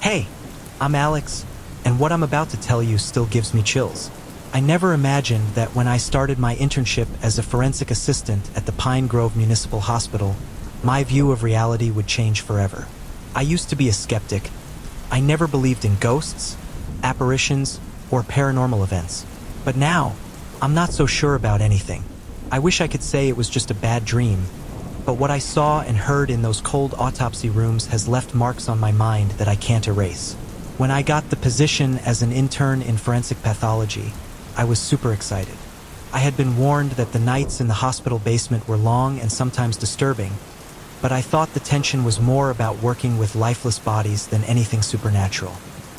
Hey, I'm Alex, and what I'm about to tell you still gives me chills. I never imagined that when I started my internship as a forensic assistant at the Pine Grove Municipal Hospital, my view of reality would change forever. I used to be a skeptic. I never believed in ghosts, apparitions, or paranormal events. But now, I'm not so sure about anything. I wish I could say it was just a bad dream, but what I saw and heard in those cold autopsy rooms has left marks on my mind that I can't erase. When I got the position as an intern in forensic pathology, I was super excited. I had been warned that the nights in the hospital basement were long and sometimes disturbing, but I thought the tension was more about working with lifeless bodies than anything supernatural.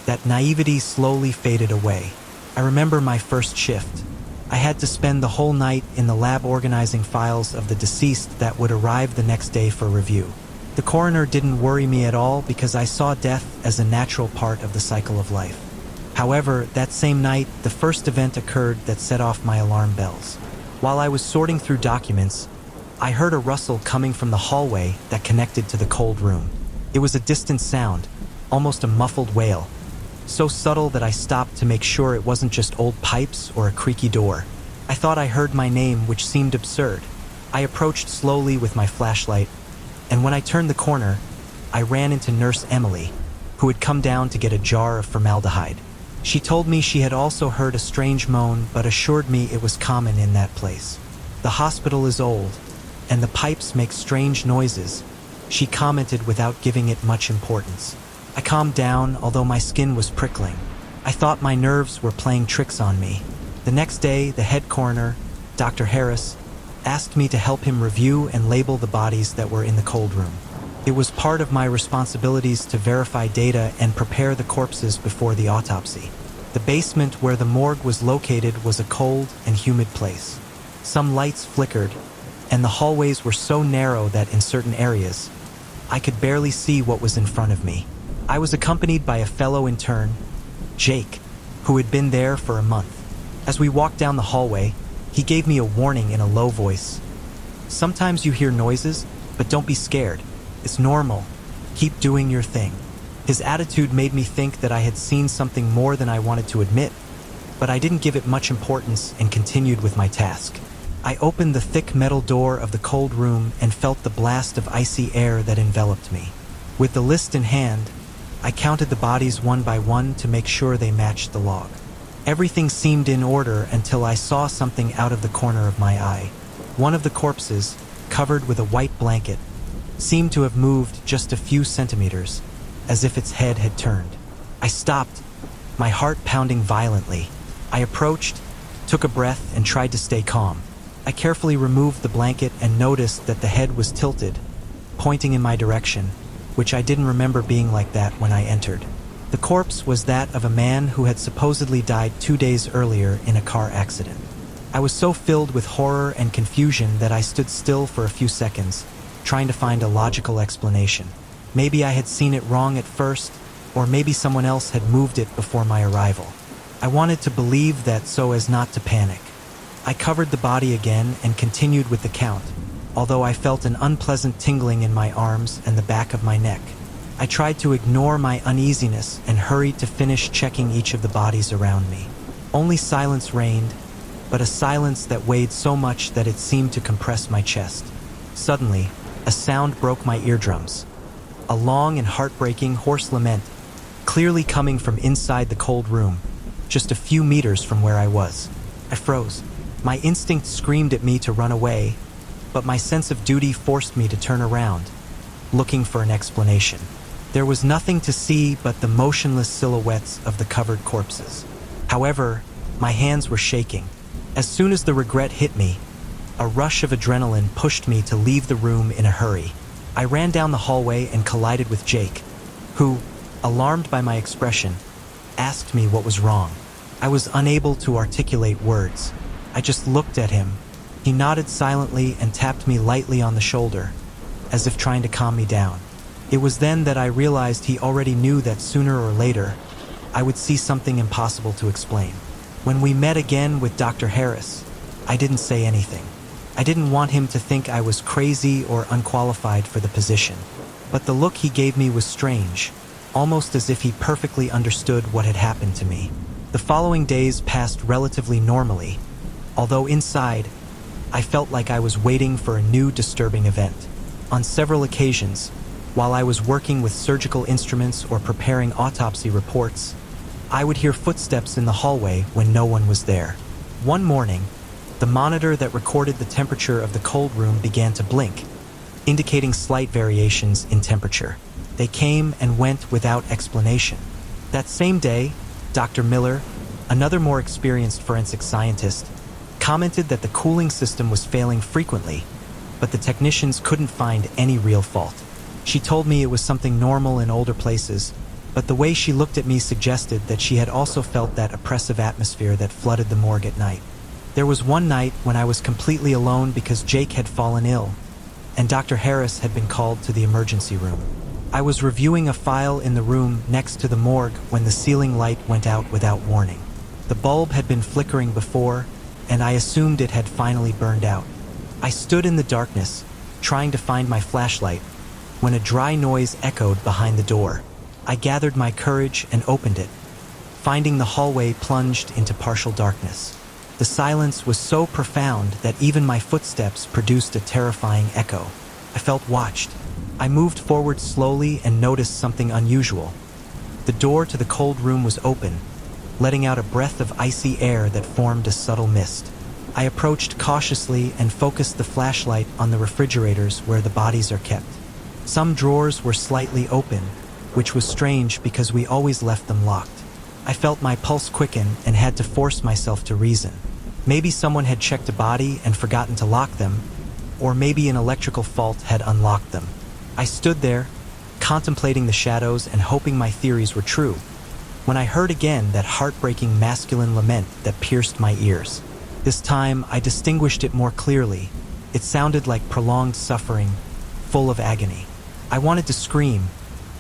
That naivety slowly faded away. I remember my first shift. I had to spend the whole night in the lab organizing files of the deceased that would arrive the next day for review. The coroner didn't worry me at all because I saw death as a natural part of the cycle of life. However, that same night, the first event occurred that set off my alarm bells. While I was sorting through documents, I heard a rustle coming from the hallway that connected to the cold room. It was a distant sound, almost a muffled wail, so subtle that I stopped to make sure it wasn't just old pipes or a creaky door. I thought I heard my name, which seemed absurd. I approached slowly with my flashlight, and when I turned the corner, I ran into Nurse Emily, who had come down to get a jar of formaldehyde. She told me she had also heard a strange moan, but assured me it was common in that place. The hospital is old, and the pipes make strange noises, she commented without giving it much importance. I calmed down, although my skin was prickling. I thought my nerves were playing tricks on me. The next day, the head coroner, Dr. Harris, asked me to help him review and label the bodies that were in the cold room. It was part of my responsibilities to verify data and prepare the corpses before the autopsy. The basement where the morgue was located was a cold and humid place. Some lights flickered, and the hallways were so narrow that in certain areas, I could barely see what was in front of me. I was accompanied by a fellow intern, Jake, who had been there for a month. As we walked down the hallway, he gave me a warning in a low voice. Sometimes you hear noises, but don't be scared. It's normal. Keep doing your thing. His attitude made me think that I had seen something more than I wanted to admit, but I didn't give it much importance and continued with my task. I opened the thick metal door of the cold room and felt the blast of icy air that enveloped me. With the list in hand, I counted the bodies one by one to make sure they matched the log. Everything seemed in order until I saw something out of the corner of my eye. One of the corpses, covered with a white blanket, seemed to have moved just a few centimeters, as if its head had turned. I stopped, my heart pounding violently. I approached, took a breath, and tried to stay calm. I carefully removed the blanket and noticed that the head was tilted, pointing in my direction, which I didn't remember being like that when I entered. The corpse was that of a man who had supposedly died 2 days earlier in a car accident. I was so filled with horror and confusion that I stood still for a few seconds, trying to find a logical explanation. Maybe I had seen it wrong at first, or maybe someone else had moved it before my arrival. I wanted to believe that so as not to panic. I covered the body again and continued with the count, although I felt an unpleasant tingling in my arms and the back of my neck. I tried to ignore my uneasiness and hurried to finish checking each of the bodies around me. Only silence reigned, but a silence that weighed so much that it seemed to compress my chest. Suddenly, a sound broke my eardrums. A long and heartbreaking hoarse lament, clearly coming from inside the cold room, just a few meters from where I was. I froze. My instinct screamed at me to run away, but my sense of duty forced me to turn around, looking for an explanation. There was nothing to see but the motionless silhouettes of the covered corpses. However, my hands were shaking. As soon as the regret hit me, a rush of adrenaline pushed me to leave the room in a hurry. I ran down the hallway and collided with Jake, who, alarmed by my expression, asked me what was wrong. I was unable to articulate words. I just looked at him. He nodded silently and tapped me lightly on the shoulder, as if trying to calm me down. It was then that I realized he already knew that sooner or later, I would see something impossible to explain. When we met again with Dr. Harris, I didn't say anything. I didn't want him to think I was crazy or unqualified for the position. But the look he gave me was strange, almost as if he perfectly understood what had happened to me. The following days passed relatively normally, although inside, I felt like I was waiting for a new disturbing event. On several occasions, while I was working with surgical instruments or preparing autopsy reports, I would hear footsteps in the hallway when no one was there. One morning, the monitor that recorded the temperature of the cold room began to blink, indicating slight variations in temperature. They came and went without explanation. That same day, Dr. Miller, another more experienced forensic scientist, commented that the cooling system was failing frequently, but the technicians couldn't find any real fault. She told me it was something normal in older places, but the way she looked at me suggested that she had also felt that oppressive atmosphere that flooded the morgue at night. There was one night when I was completely alone because Jake had fallen ill, and Dr. Harris had been called to the emergency room. I was reviewing a file in the room next to the morgue when the ceiling light went out without warning. The bulb had been flickering before, and I assumed it had finally burned out. I stood in the darkness, trying to find my flashlight, when a dry noise echoed behind the door. I gathered my courage and opened it, finding the hallway plunged into partial darkness. The silence was so profound that even my footsteps produced a terrifying echo. I felt watched. I moved forward slowly and noticed something unusual. The door to the cold room was open, letting out a breath of icy air that formed a subtle mist. I approached cautiously and focused the flashlight on the refrigerators where the bodies are kept. Some drawers were slightly open, which was strange because we always left them locked. I felt my pulse quicken and had to force myself to reason. Maybe someone had checked a body and forgotten to lock them, or maybe an electrical fault had unlocked them. I stood there, contemplating the shadows and hoping my theories were true, when I heard again that heartbreaking masculine lament that pierced my ears. This time, I distinguished it more clearly. It sounded like prolonged suffering, full of agony. I wanted to scream,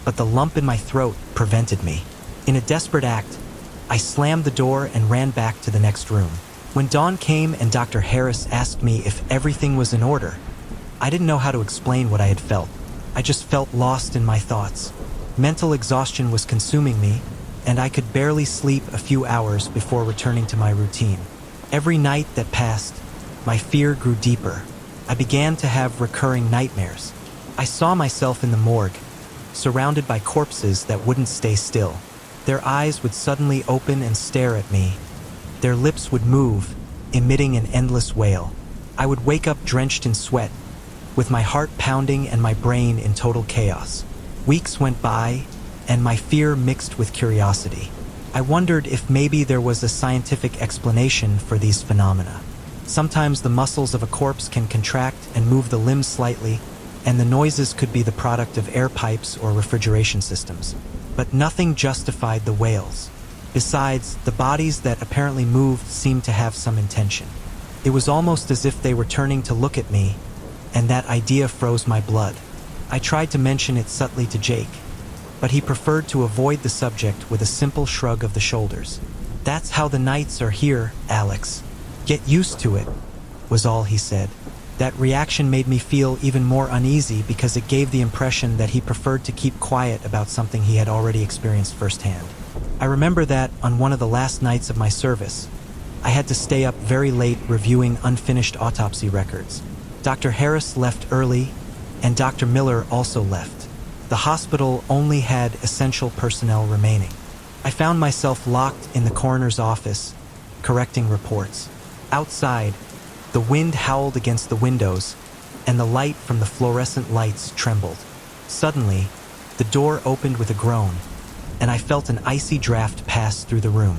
but the lump in my throat prevented me. In a desperate act, I slammed the door and ran back to the next room. When dawn came and Dr. Harris asked me if everything was in order, I didn't know how to explain what I had felt. I just felt lost in my thoughts. Mental exhaustion was consuming me, and I could barely sleep a few hours before returning to my routine. Every night that passed, my fear grew deeper. I began to have recurring nightmares. I saw myself in the morgue, surrounded by corpses that wouldn't stay still. Their eyes would suddenly open and stare at me. Their lips would move, emitting an endless wail. I would wake up drenched in sweat, with my heart pounding and my brain in total chaos. Weeks went by, and my fear mixed with curiosity. I wondered if maybe there was a scientific explanation for these phenomena. Sometimes the muscles of a corpse can contract and move the limbs slightly, and the noises could be the product of air pipes or refrigeration systems. But nothing justified the wails. Besides, the bodies that apparently moved seemed to have some intention. It was almost as if they were turning to look at me, and that idea froze my blood. I tried to mention it subtly to Jake, but he preferred to avoid the subject with a simple shrug of the shoulders. "That's how the nights are here, Alex. Get used to it," was all he said. That reaction made me feel even more uneasy because it gave the impression that he preferred to keep quiet about something he had already experienced firsthand. I remember that on one of the last nights of my service, I had to stay up very late reviewing unfinished autopsy records. Dr. Harris left early, and Dr. Miller also left. The hospital only had essential personnel remaining. I found myself locked in the coroner's office, correcting reports. Outside, the wind howled against the windows, and the light from the fluorescent lights trembled. Suddenly, the door opened with a groan, and I felt an icy draft pass through the room.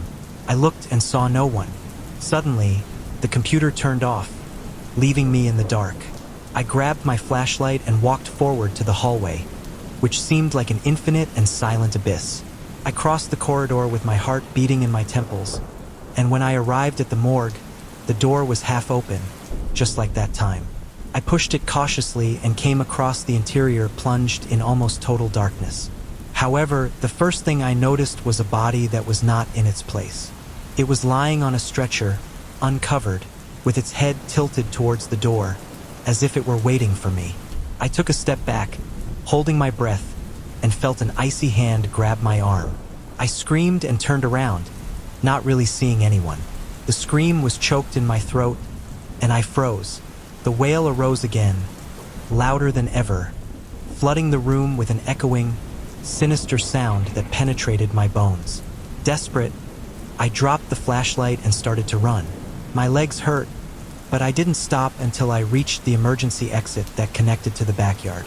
I looked and saw no one. Suddenly, the computer turned off, leaving me in the dark. I grabbed my flashlight and walked forward to the hallway, which seemed like an infinite and silent abyss. I crossed the corridor with my heart beating in my temples, and when I arrived at the morgue, the door was half open, just like that time. I pushed it cautiously and came across the interior plunged in almost total darkness. However, the first thing I noticed was a body that was not in its place. It was lying on a stretcher, uncovered, with its head tilted towards the door, as if it were waiting for me. I took a step back, holding my breath, and felt an icy hand grab my arm. I screamed and turned around, not really seeing anyone. The scream was choked in my throat, and I froze. The wail arose again, louder than ever, flooding the room with an echoing, sinister sound that penetrated my bones. Desperate, I dropped the flashlight and started to run. My legs hurt, but I didn't stop until I reached the emergency exit that connected to the backyard.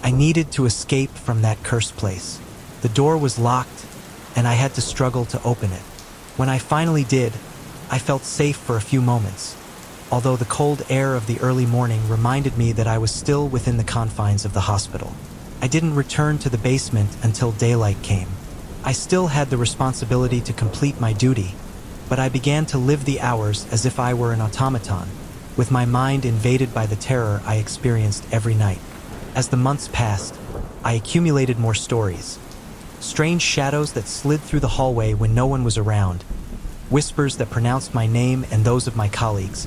I needed to escape from that cursed place. The door was locked, and I had to struggle to open it. When I finally did, I felt safe for a few moments, although the cold air of the early morning reminded me that I was still within the confines of the hospital. I didn't return to the basement until daylight came. I still had the responsibility to complete my duty, but I began to live the hours as if I were an automaton, with my mind invaded by the terror I experienced every night. As the months passed, I accumulated more stories. Strange shadows that slid through the hallway when no one was around, whispers that pronounced my name and those of my colleagues,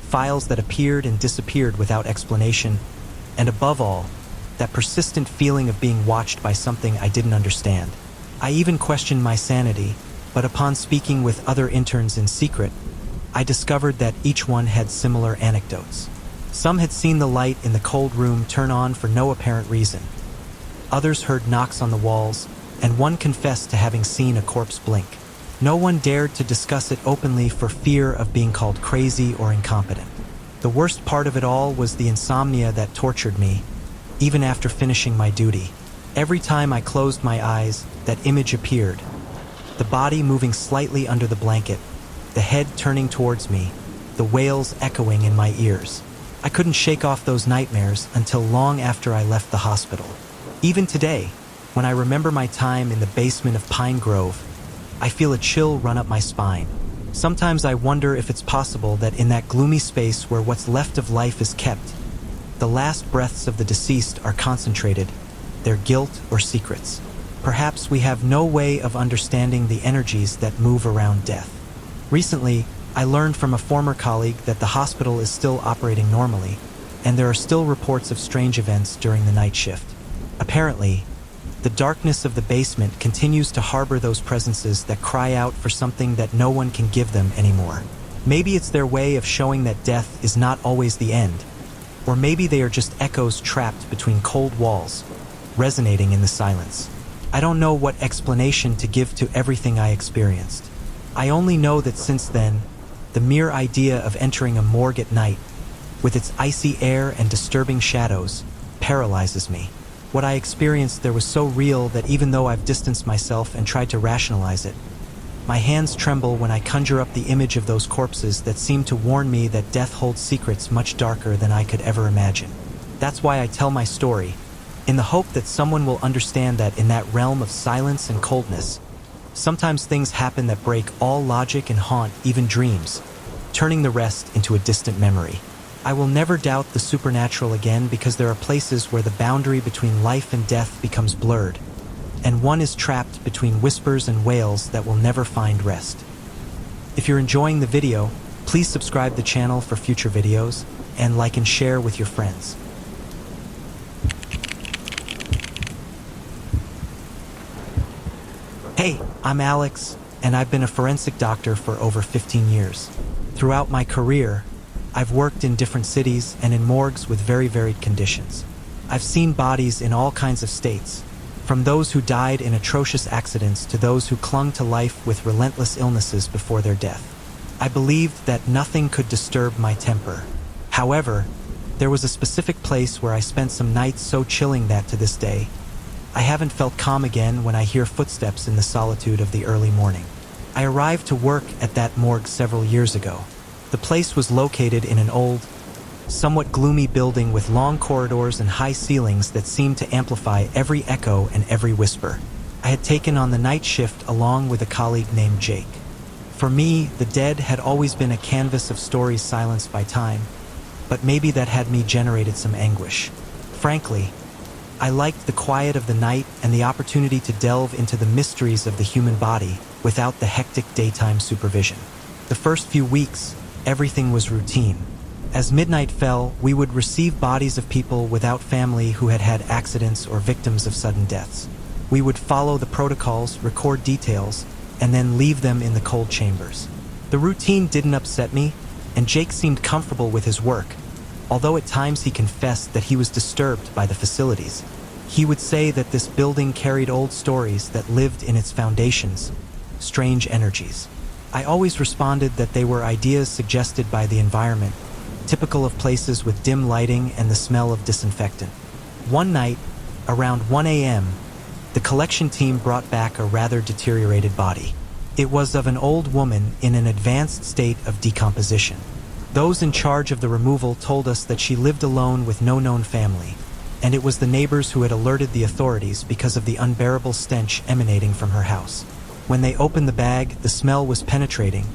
files that appeared and disappeared without explanation, and above all, that persistent feeling of being watched by something I didn't understand. I even questioned my sanity, but upon speaking with other interns in secret, I discovered that each one had similar anecdotes. Some had seen the light in the cold room turn on for no apparent reason. Others heard knocks on the walls, and one confessed to having seen a corpse blink. No one dared to discuss it openly for fear of being called crazy or incompetent. The worst part of it all was the insomnia that tortured me, even after finishing my duty. Every time I closed my eyes, that image appeared. The body moving slightly under the blanket, the head turning towards me, the wails echoing in my ears. I couldn't shake off those nightmares until long after I left the hospital. Even today, when I remember my time in the basement of Pine Grove, I feel a chill run up my spine. Sometimes I wonder if it's possible that in that gloomy space where what's left of life is kept, the last breaths of the deceased are concentrated, their guilt or secrets. Perhaps we have no way of understanding the energies that move around death. Recently, I learned from a former colleague that the hospital is still operating normally, and there are still reports of strange events during the night shift. Apparently, the darkness of the basement continues to harbor those presences that cry out for something that no one can give them anymore. Maybe it's their way of showing that death is not always the end, or maybe they are just echoes trapped between cold walls, resonating in the silence. I don't know what explanation to give to everything I experienced. I only know that since then, the mere idea of entering a morgue at night, with its icy air and disturbing shadows, paralyzes me. What I experienced there was so real that even though I've distanced myself and tried to rationalize it, my hands tremble when I conjure up the image of those corpses that seem to warn me that death holds secrets much darker than I could ever imagine. That's why I tell my story, in the hope that someone will understand that in that realm of silence and coldness, sometimes things happen that break all logic and haunt even dreams, turning the rest into a distant memory. I will never doubt the supernatural again because there are places where the boundary between life and death becomes blurred, and one is trapped between whispers and wails that will never find rest. If you're enjoying the video, please subscribe the channel for future videos, and like and share with your friends. Hey, I'm Alex, and I've been a forensic doctor for over 15 years. Throughout my career, I've worked in different cities and in morgues with very varied conditions. I've seen bodies in all kinds of states, from those who died in atrocious accidents to those who clung to life with relentless illnesses before their death. I believed that nothing could disturb my temper. However, there was a specific place where I spent some nights so chilling that to this day, I haven't felt calm again when I hear footsteps in the solitude of the early morning. I arrived to work at that morgue several years ago. The place was located in an old, somewhat gloomy building with long corridors and high ceilings that seemed to amplify every echo and every whisper. I had taken on the night shift along with a colleague named Jake. For me, the dead had always been a canvas of stories silenced by time, but maybe that had me generated some anguish. Frankly, I liked the quiet of the night and the opportunity to delve into the mysteries of the human body without the hectic daytime supervision. The first few weeks, everything was routine. As midnight fell, we would receive bodies of people without family who had had accidents or victims of sudden deaths. We would follow the protocols, record details, and then leave them in the cold chambers. The routine didn't upset me, and Jake seemed comfortable with his work, although at times he confessed that he was disturbed by the facilities. He would say that this building carried old stories that lived in its foundations, strange energies. I always responded that they were ideas suggested by the environment, typical of places with dim lighting and the smell of disinfectant. One night, around 1 a.m., the collection team brought back a rather deteriorated body. It was of an old woman in an advanced state of decomposition. Those in charge of the removal told us that she lived alone with no known family, and it was the neighbors who had alerted the authorities because of the unbearable stench emanating from her house. When they opened the bag, the smell was penetrating,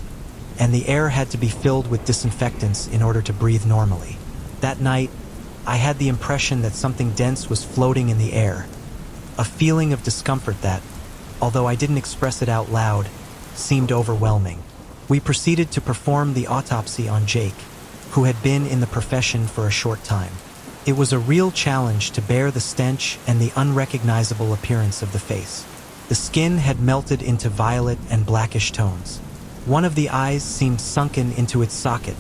and the air had to be filled with disinfectants in order to breathe normally. That night, I had the impression that something dense was floating in the air, a feeling of discomfort that, although I didn't express it out loud, seemed overwhelming. We proceeded to perform the autopsy on Jake, who had been in the profession for a short time. It was a real challenge to bear the stench and the unrecognizable appearance of the face. The skin had melted into violet and blackish tones. One of the eyes seemed sunken into its socket,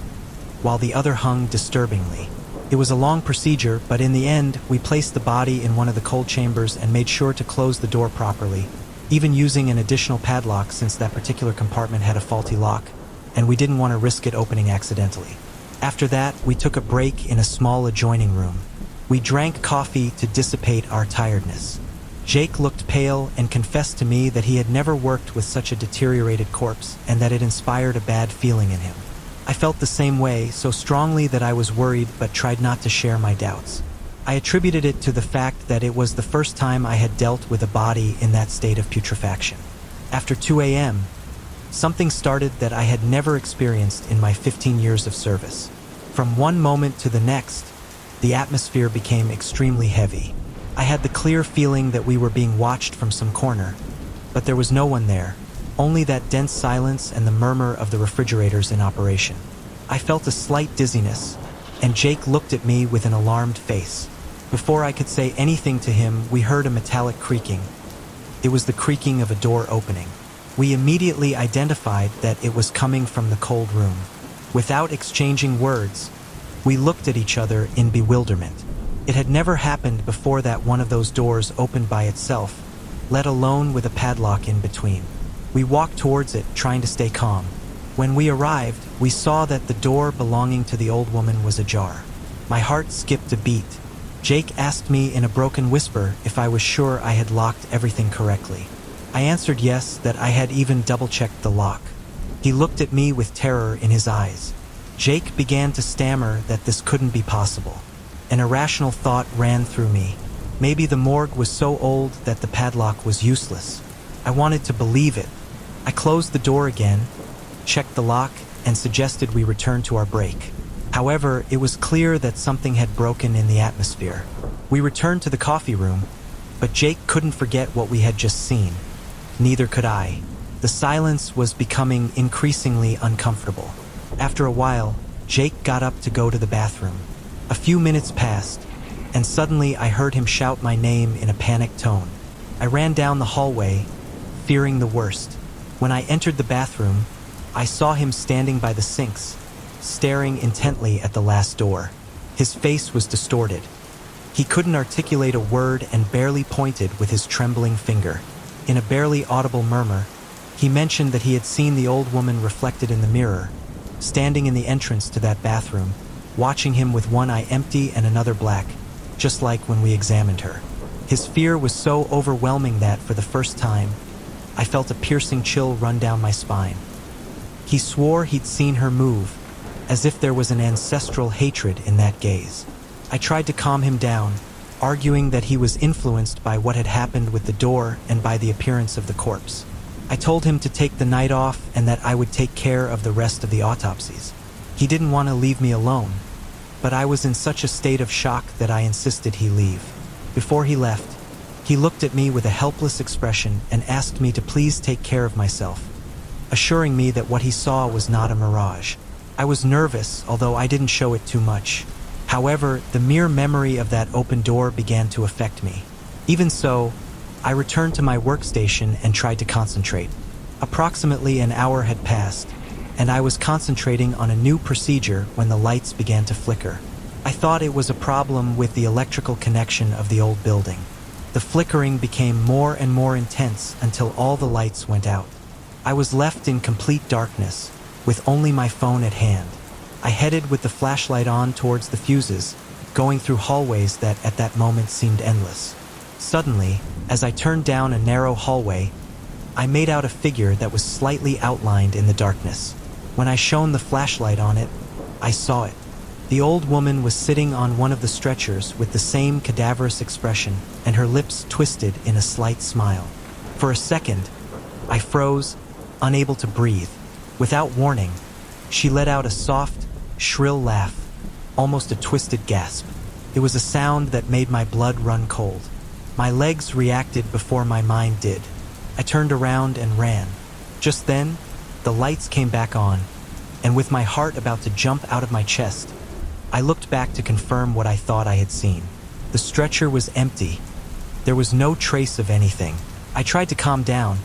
while the other hung disturbingly. It was a long procedure, but in the end, we placed the body in one of the cold chambers and made sure to close the door properly, even using an additional padlock since that particular compartment had a faulty lock, and we didn't want to risk it opening accidentally. After that, we took a break in a small adjoining room. We drank coffee to dissipate our tiredness. Jake looked pale and confessed to me that he had never worked with such a deteriorated corpse and that it inspired a bad feeling in him. I felt the same way, so strongly that I was worried but tried not to share my doubts. I attributed it to the fact that it was the first time I had dealt with a body in that state of putrefaction. After 2 a.m., something started that I had never experienced in my 15 years of service. From one moment to the next, the atmosphere became extremely heavy. I had the clear feeling that we were being watched from some corner, but there was no one there, only that dense silence and the murmur of the refrigerators in operation. I felt a slight dizziness, and Jake looked at me with an alarmed face. Before I could say anything to him, we heard a metallic creaking. It was the creaking of a door opening. We immediately identified that it was coming from the cold room. Without exchanging words, we looked at each other in bewilderment. It had never happened before that one of those doors opened by itself, let alone with a padlock in between. We walked towards it, trying to stay calm. When we arrived, we saw that the door belonging to the old woman was ajar. My heart skipped a beat. Jake asked me in a broken whisper if I was sure I had locked everything correctly. I answered yes, that I had even double-checked the lock. He looked at me with terror in his eyes. Jake began to stammer that this couldn't be possible. An irrational thought ran through me. Maybe the morgue was so old that the padlock was useless. I wanted to believe it. I closed the door again, checked the lock, and suggested we return to our break. However, it was clear that something had broken in the atmosphere. We returned to the coffee room, but Jake couldn't forget what we had just seen. Neither could I. The silence was becoming increasingly uncomfortable. After a while, Jake got up to go to the bathroom. A few minutes passed, and suddenly I heard him shout my name in a panicked tone. I ran down the hallway, fearing the worst. When I entered the bathroom, I saw him standing by the sinks, staring intently at the last door. His face was distorted. He couldn't articulate a word and barely pointed with his trembling finger. In a barely audible murmur, he mentioned that he had seen the old woman reflected in the mirror, standing in the entrance to that bathroom, watching him with one eye empty and another black, just like when we examined her. His fear was so overwhelming that, for the first time, I felt a piercing chill run down my spine. He swore he'd seen her move, as if there was an ancestral hatred in that gaze. I tried to calm him down, arguing that he was influenced by what had happened with the door and by the appearance of the corpse. I told him to take the night off and that I would take care of the rest of the autopsies. He didn't want to leave me alone, but I was in such a state of shock that I insisted he leave. Before he left, he looked at me with a helpless expression and asked me to please take care of myself, assuring me that what he saw was not a mirage. I was nervous, although I didn't show it too much. However, the mere memory of that open door began to affect me. Even so, I returned to my workstation and tried to concentrate. Approximately an hour had passed, and I was concentrating on a new procedure when the lights began to flicker. I thought it was a problem with the electrical connection of the old building. The flickering became more and more intense until all the lights went out. I was left in complete darkness, with only my phone at hand. I headed with the flashlight on towards the fuses, going through hallways that at that moment seemed endless. Suddenly, as I turned down a narrow hallway, I made out a figure that was slightly outlined in the darkness. When I shone the flashlight on it, I saw it. The old woman was sitting on one of the stretchers with the same cadaverous expression, and her lips twisted in a slight smile. For a second, I froze, unable to breathe. Without warning, she let out a soft, shrill laugh, almost a twisted gasp. It was a sound that made my blood run cold. My legs reacted before my mind did. I turned around and ran. Just then, the lights came back on, and with my heart about to jump out of my chest, I looked back to confirm what I thought I had seen. The stretcher was empty. There was no trace of anything. I tried to calm down,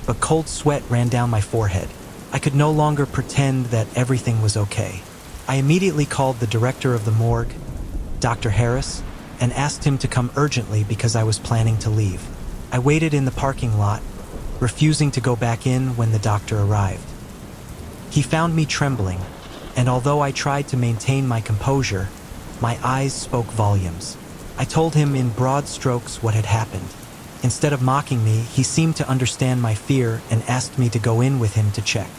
but cold sweat ran down my forehead. I could no longer pretend that everything was okay. I immediately called the director of the morgue, Dr. Harris, and asked him to come urgently because I was planning to leave. I waited in the parking lot, refusing to go back in when the doctor arrived. He found me trembling, and although I tried to maintain my composure, my eyes spoke volumes. I told him in broad strokes what had happened. Instead of mocking me, he seemed to understand my fear and asked me to go in with him to check.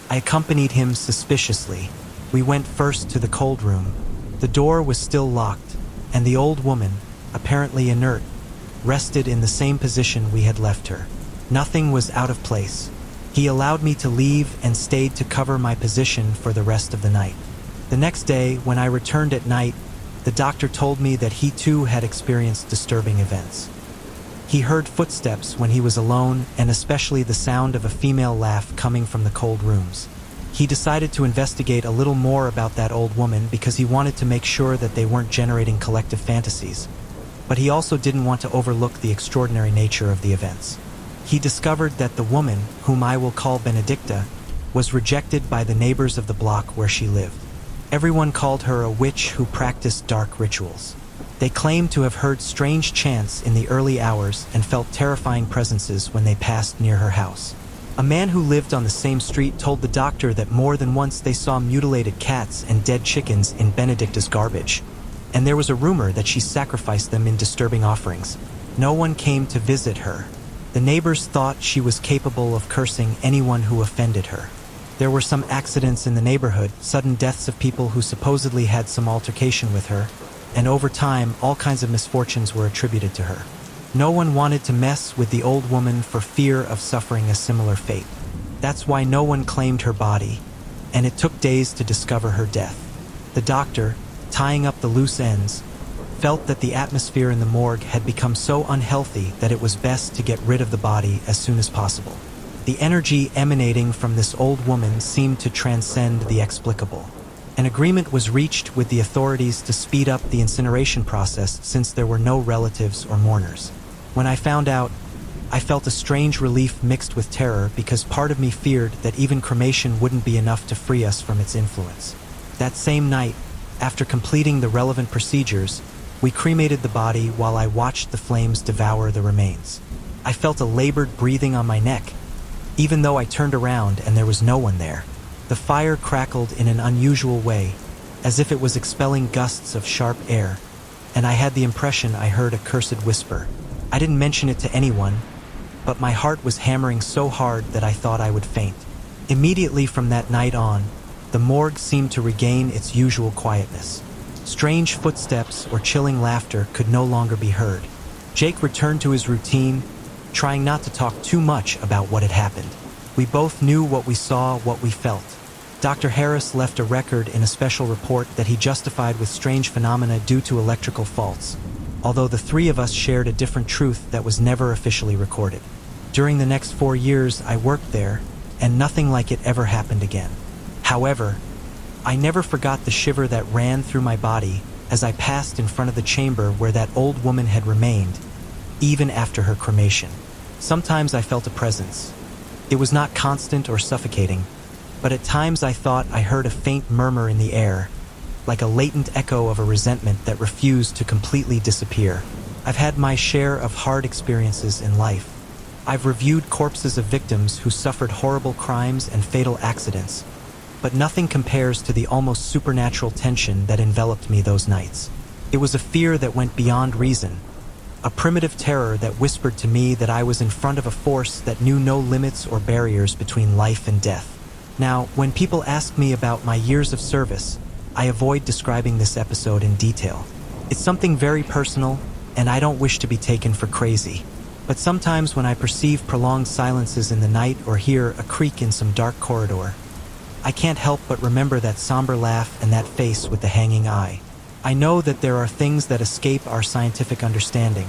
I accompanied him suspiciously. We went first to the cold room. The door was still locked, and the old woman, apparently inert, rested in the same position we had left her. Nothing was out of place. He allowed me to leave and stayed to cover my position for the rest of the night. The next day, when I returned at night, the doctor told me that he too had experienced disturbing events. He heard footsteps when he was alone, and especially the sound of a female laugh coming from the cold rooms. He decided to investigate a little more about that old woman because he wanted to make sure that they weren't generating collective fantasies. But he also didn't want to overlook the extraordinary nature of the events. He discovered that the woman, whom I will call Benedicta, was rejected by the neighbors of the block where she lived. Everyone called her a witch who practiced dark rituals. They claimed to have heard strange chants in the early hours and felt terrifying presences when they passed near her house. A man who lived on the same street told the doctor that more than once they saw mutilated cats and dead chickens in Benedicta's garbage, and there was a rumor that she sacrificed them in disturbing offerings. No one came to visit her. The neighbors thought she was capable of cursing anyone who offended her. There were some accidents in the neighborhood, sudden deaths of people who supposedly had some altercation with her, and over time, all kinds of misfortunes were attributed to her. No one wanted to mess with the old woman for fear of suffering a similar fate. That's why no one claimed her body, and it took days to discover her death. The doctor, tying up the loose ends, felt that the atmosphere in the morgue had become so unhealthy that it was best to get rid of the body as soon as possible. The energy emanating from this old woman seemed to transcend the explicable. An agreement was reached with the authorities to speed up the incineration process since there were no relatives or mourners. When I found out, I felt a strange relief mixed with terror because part of me feared that even cremation wouldn't be enough to free us from its influence. That same night, after completing the relevant procedures, we cremated the body while I watched the flames devour the remains. I felt a labored breathing on my neck, even though I turned around and there was no one there. The fire crackled in an unusual way, as if it was expelling gusts of sharp air, and I had the impression I heard a cursed whisper. I didn't mention it to anyone, but my heart was hammering so hard that I thought I would faint. Immediately from that night on, the morgue seemed to regain its usual quietness. Strange footsteps or chilling laughter could no longer be heard. Jake returned to his routine, trying not to talk too much about what had happened. We both knew what we saw, what we felt. Dr. Harris left a record in a special report that he justified with strange phenomena due to electrical faults, although the three of us shared a different truth that was never officially recorded. During the next 4 years, I worked there, and nothing like it ever happened again. However, I never forgot the shiver that ran through my body as I passed in front of the chamber where that old woman had remained, even after her cremation. Sometimes I felt a presence. It was not constant or suffocating, but at times I thought I heard a faint murmur in the air, like a latent echo of a resentment that refused to completely disappear. I've had my share of hard experiences in life. I've reviewed corpses of victims who suffered horrible crimes and fatal accidents, but nothing compares to the almost supernatural tension that enveloped me those nights. It was a fear that went beyond reason, a primitive terror that whispered to me that I was in front of a force that knew no limits or barriers between life and death. Now, when people ask me about my years of service, I avoid describing this episode in detail. It's something very personal, and I don't wish to be taken for crazy. But sometimes when I perceive prolonged silences in the night or hear a creak in some dark corridor, I can't help but remember that somber laugh and that face with the hanging eye. I know that there are things that escape our scientific understanding,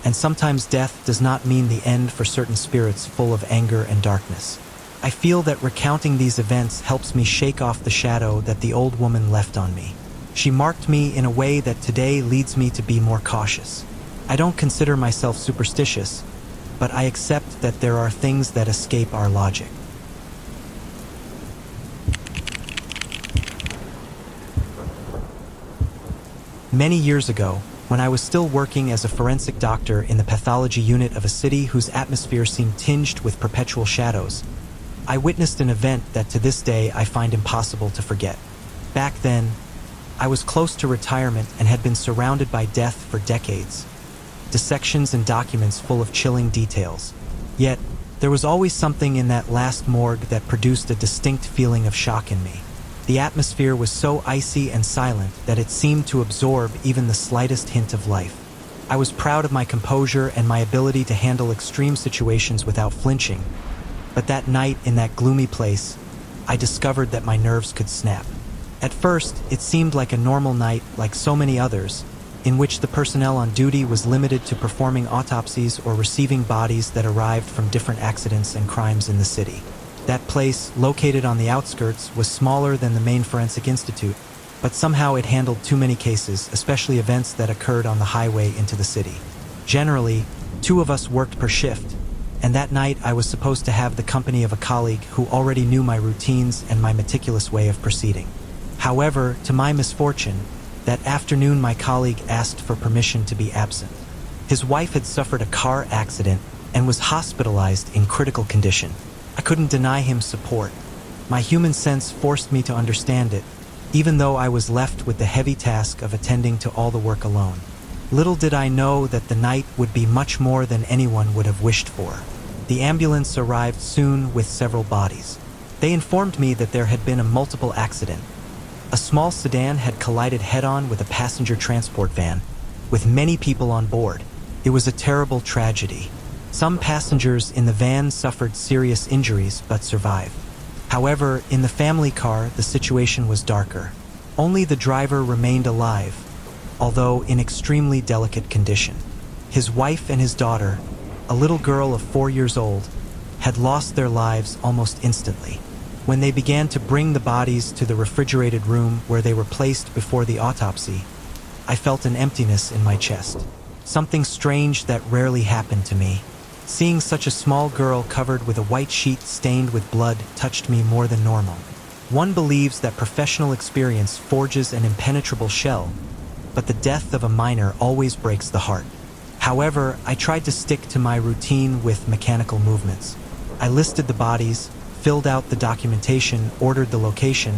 and sometimes death does not mean the end for certain spirits full of anger and darkness. I feel that recounting these events helps me shake off the shadow that the old woman left on me. She marked me in a way that today leads me to be more cautious. I don't consider myself superstitious, but I accept that there are things that escape our logic. Many years ago, when I was still working as a forensic doctor in the pathology unit of a city whose atmosphere seemed tinged with perpetual shadows, I witnessed an event that to this day I find impossible to forget. Back then, I was close to retirement and had been surrounded by death for decades. Dissections and documents full of chilling details. Yet, there was always something in that last morgue that produced a distinct feeling of shock in me. The atmosphere was so icy and silent that it seemed to absorb even the slightest hint of life. I was proud of my composure and my ability to handle extreme situations without flinching, but that night in that gloomy place, I discovered that my nerves could snap. At first, it seemed like a normal night, like so many others, in which the personnel on duty was limited to performing autopsies or receiving bodies that arrived from different accidents and crimes in the city. That place, located on the outskirts, was smaller than the main forensic institute, but somehow it handled too many cases, especially events that occurred on the highway into the city. Generally, 2 of us worked per shift, and that night I was supposed to have the company of a colleague who already knew my routines and my meticulous way of proceeding. However, to my misfortune, that afternoon my colleague asked for permission to be absent. His wife had suffered a car accident and was hospitalized in critical condition. I couldn't deny him support. My human sense forced me to understand it, even though I was left with the heavy task of attending to all the work alone. Little did I know that the night would be much more than anyone would have wished for. The ambulance arrived soon with several bodies. They informed me that there had been a multiple accident. A small sedan had collided head-on with a passenger transport van, with many people on board. It was a terrible tragedy. Some passengers in the van suffered serious injuries but survived. However, in the family car, the situation was darker. Only the driver remained alive, although in extremely delicate condition. His wife and his daughter, a little girl of 4 years old, had lost their lives almost instantly. When they began to bring the bodies to the refrigerated room where they were placed before the autopsy, I felt an emptiness in my chest. Something strange that rarely happened to me. Seeing such a small girl covered with a white sheet stained with blood touched me more than normal. One believes that professional experience forges an impenetrable shell, but the death of a minor always breaks the heart. However, I tried to stick to my routine with mechanical movements. I listed the bodies, filled out the documentation, ordered the location,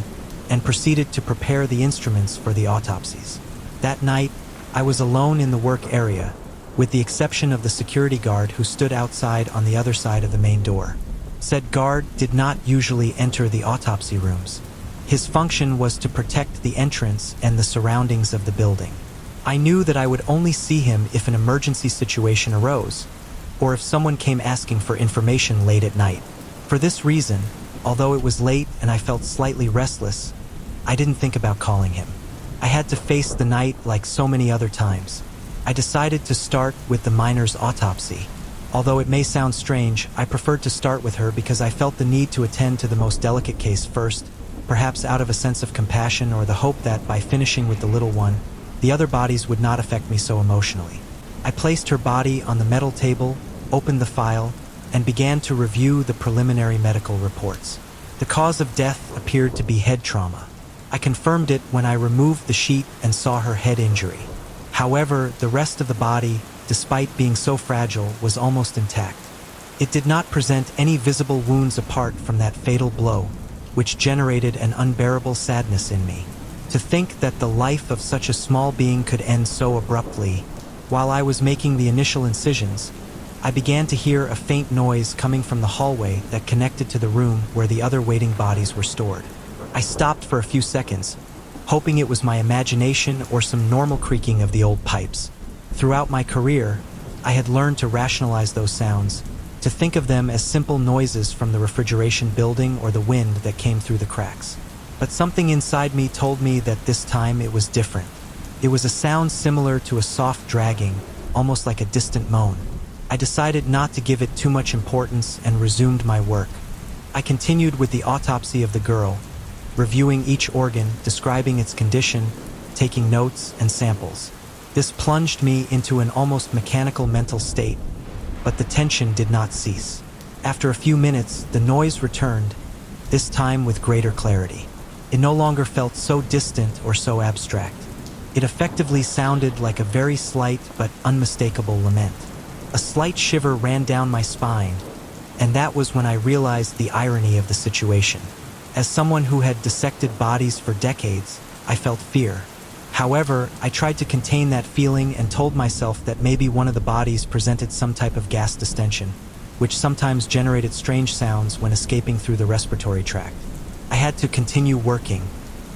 and proceeded to prepare the instruments for the autopsies. That night, I was alone in the work area, with the exception of the security guard who stood outside on the other side of the main door. Said guard did not usually enter the autopsy rooms. His function was to protect the entrance and the surroundings of the building. I knew that I would only see him if an emergency situation arose, or if someone came asking for information late at night. For this reason, although it was late and I felt slightly restless, I didn't think about calling him. I had to face the night like so many other times. I decided to start with the minor's autopsy. Although it may sound strange, I preferred to start with her because I felt the need to attend to the most delicate case first, perhaps out of a sense of compassion or the hope that by finishing with the little one, the other bodies would not affect me so emotionally. I placed her body on the metal table, opened the file, and began to review the preliminary medical reports. The cause of death appeared to be head trauma. I confirmed it when I removed the sheet and saw her head injury. However, the rest of the body, despite being so fragile, was almost intact. It did not present any visible wounds apart from that fatal blow, which generated an unbearable sadness in me. To think that the life of such a small being could end so abruptly. While I was making the initial incisions, I began to hear a faint noise coming from the hallway that connected to the room where the other waiting bodies were stored. I stopped for a few seconds, hoping it was my imagination or some normal creaking of the old pipes. Throughout my career, I had learned to rationalize those sounds, to think of them as simple noises from the refrigeration building or the wind that came through the cracks. But something inside me told me that this time it was different. It was a sound similar to a soft dragging, almost like a distant moan. I decided not to give it too much importance and resumed my work. I continued with the autopsy of the girl, reviewing each organ, describing its condition, taking notes and samples. This plunged me into an almost mechanical mental state, but the tension did not cease. After a few minutes, the noise returned, this time with greater clarity. It no longer felt so distant or so abstract. It effectively sounded like a very slight but unmistakable lament. A slight shiver ran down my spine, and that was when I realized the irony of the situation. As someone who had dissected bodies for decades, I felt fear. However, I tried to contain that feeling and told myself that maybe one of the bodies presented some type of gas distension, which sometimes generated strange sounds when escaping through the respiratory tract. I had to continue working.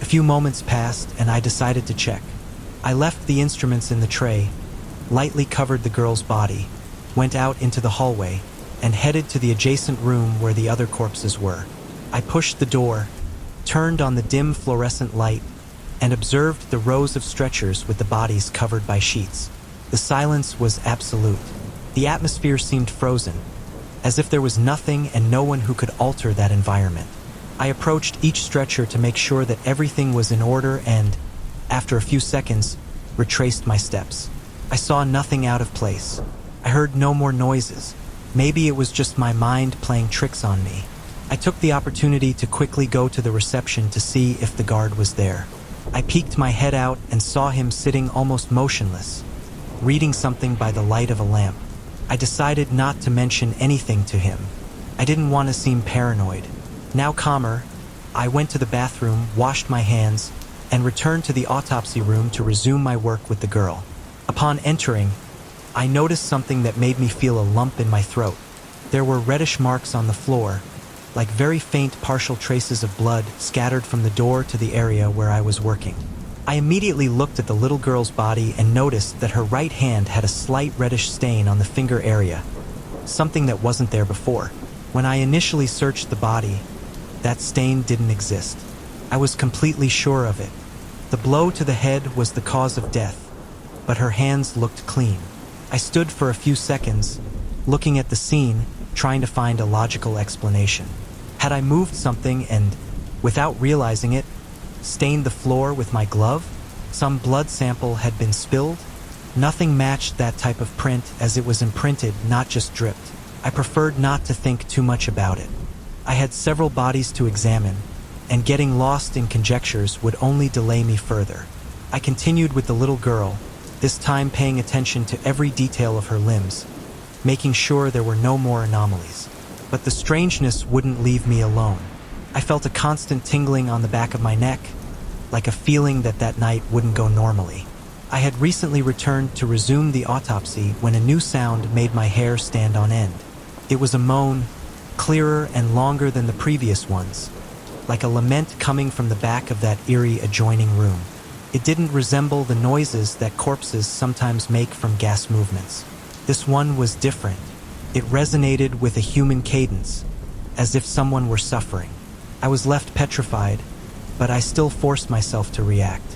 A few moments passed and I decided to check. I left the instruments in the tray, lightly covered the girl's body, went out into the hallway, and headed to the adjacent room where the other corpses were. I pushed the door, turned on the dim fluorescent light, and observed the rows of stretchers with the bodies covered by sheets. The silence was absolute. The atmosphere seemed frozen, as if there was nothing and no one who could alter that environment. I approached each stretcher to make sure that everything was in order and, after a few seconds, retraced my steps. I saw nothing out of place. I heard no more noises. Maybe it was just my mind playing tricks on me. I took the opportunity to quickly go to the reception to see if the guard was there. I peeked my head out and saw him sitting almost motionless, reading something by the light of a lamp. I decided not to mention anything to him. I didn't want to seem paranoid. Now calmer, I went to the bathroom, washed my hands, and returned to the autopsy room to resume my work with the girl. Upon entering, I noticed something that made me feel a lump in my throat. There were reddish marks on the floor, like very faint partial traces of blood scattered from the door to the area where I was working. I immediately looked at the little girl's body and noticed that her right hand had a slight reddish stain on the finger area, something that wasn't there before. When I initially searched the body, that stain didn't exist. I was completely sure of it. The blow to the head was the cause of death, but her hands looked clean. I stood for a few seconds, looking at the scene, trying to find a logical explanation. Had I moved something and, without realizing it, stained the floor with my glove? Some blood sample had been spilled? Nothing matched that type of print, as it was imprinted, not just dripped. I preferred not to think too much about it. I had several bodies to examine, and getting lost in conjectures would only delay me further. I continued with the little girl, this time paying attention to every detail of her limbs, making sure there were no more anomalies. But the strangeness wouldn't leave me alone. I felt a constant tingling on the back of my neck, like a feeling that that night wouldn't go normally. I had recently returned to resume the autopsy when a new sound made my hair stand on end. It was a moan, clearer and longer than the previous ones, like a lament coming from the back of that eerie adjoining room. It didn't resemble the noises that corpses sometimes make from gas movements. This one was different. It resonated with a human cadence, as if someone were suffering. I was left petrified, but I still forced myself to react.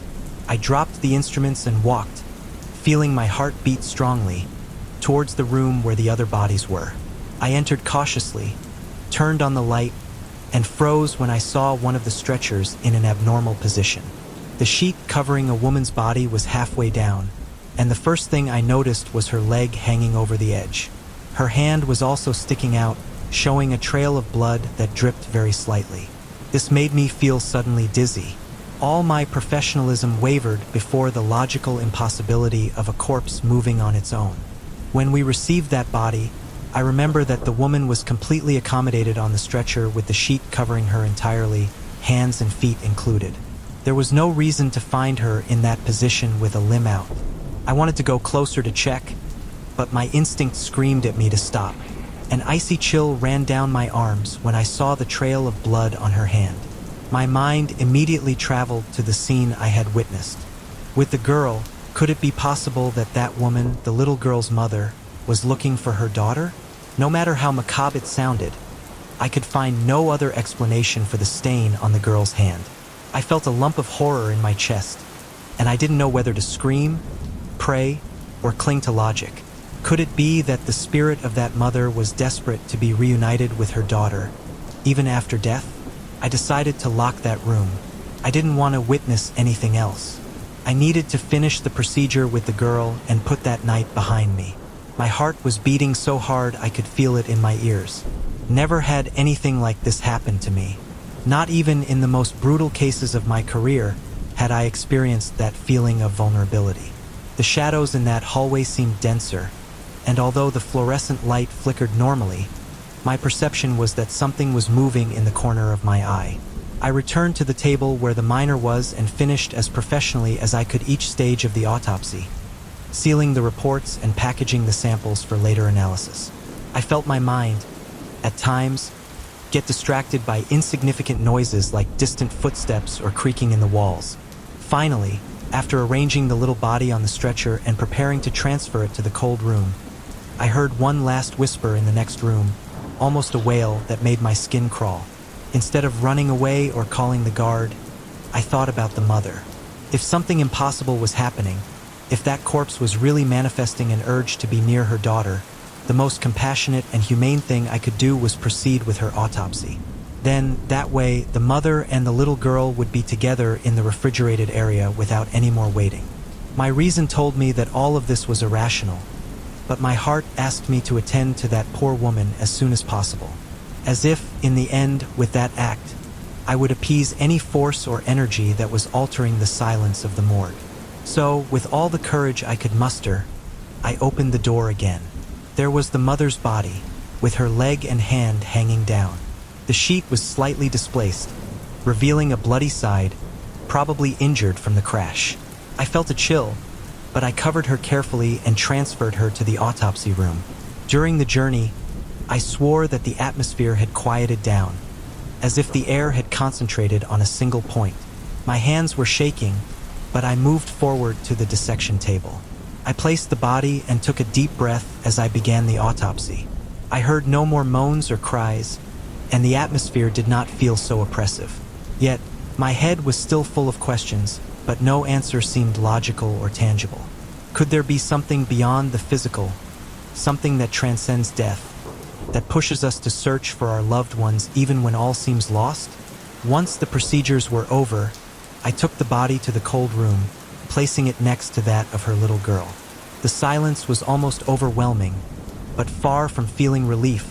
I dropped the instruments and walked, feeling my heart beat strongly, towards the room where the other bodies were. I entered cautiously, turned on the light, and froze when I saw one of the stretchers in an abnormal position. The sheet covering a woman's body was halfway down, and the first thing I noticed was her leg hanging over the edge. Her hand was also sticking out, showing a trail of blood that dripped very slightly. This made me feel suddenly dizzy. All my professionalism wavered before the logical impossibility of a corpse moving on its own. When we received that body, I remember that the woman was completely accommodated on the stretcher with the sheet covering her entirely, hands and feet included. There was no reason to find her in that position with a limb out. I wanted to go closer to check, but my instinct screamed at me to stop. An icy chill ran down my arms when I saw the trail of blood on her hand. My mind immediately traveled to the scene I had witnessed. With the girl, could it be possible that that woman, the little girl's mother, was looking for her daughter? No matter how macabre it sounded, I could find no other explanation for the stain on the girl's hand. I felt a lump of horror in my chest, and I didn't know whether to scream, pray, or cling to logic. Could it be that the spirit of that mother was desperate to be reunited with her daughter, even after death? I decided to lock that room. I didn't want to witness anything else. I needed to finish the procedure with the girl and put that night behind me. My heart was beating so hard I could feel it in my ears. Never had anything like this happen to me. Not even in the most brutal cases of my career had I experienced that feeling of vulnerability. The shadows in that hallway seemed denser, and although the fluorescent light flickered normally, my perception was that something was moving in the corner of my eye. I returned to the table where the miner was and finished as professionally as I could each stage of the autopsy, sealing the reports and packaging the samples for later analysis. I felt my mind, at times, get distracted by insignificant noises like distant footsteps or creaking in the walls. Finally, after arranging the little body on the stretcher and preparing to transfer it to the cold room, I heard one last whisper in the next room, almost a wail that made my skin crawl. Instead of running away or calling the guard, I thought about the mother. If something impossible was happening, if that corpse was really manifesting an urge to be near her daughter, the most compassionate and humane thing I could do was proceed with her autopsy. Then, that way, the mother and the little girl would be together in the refrigerated area without any more waiting. My reason told me that all of this was irrational, but my heart asked me to attend to that poor woman as soon as possible. As if, in the end, with that act, I would appease any force or energy that was altering the silence of the morgue. So, with all the courage I could muster, I opened the door again. There was the mother's body, with her leg and hand hanging down. The sheet was slightly displaced, revealing a bloody side, probably injured from the crash. I felt a chill, but I covered her carefully and transferred her to the autopsy room. During the journey, I swore that the atmosphere had quieted down, as if the air had concentrated on a single point. My hands were shaking, but I moved forward to the dissection table. I placed the body and took a deep breath as I began the autopsy. I heard no more moans or cries, and the atmosphere did not feel so oppressive. Yet, my head was still full of questions, but no answer seemed logical or tangible. Could there be something beyond the physical, something that transcends death, that pushes us to search for our loved ones even when all seems lost? Once the procedures were over, I took the body to the cold room, placing it next to that of her little girl. The silence was almost overwhelming, but far from feeling relief,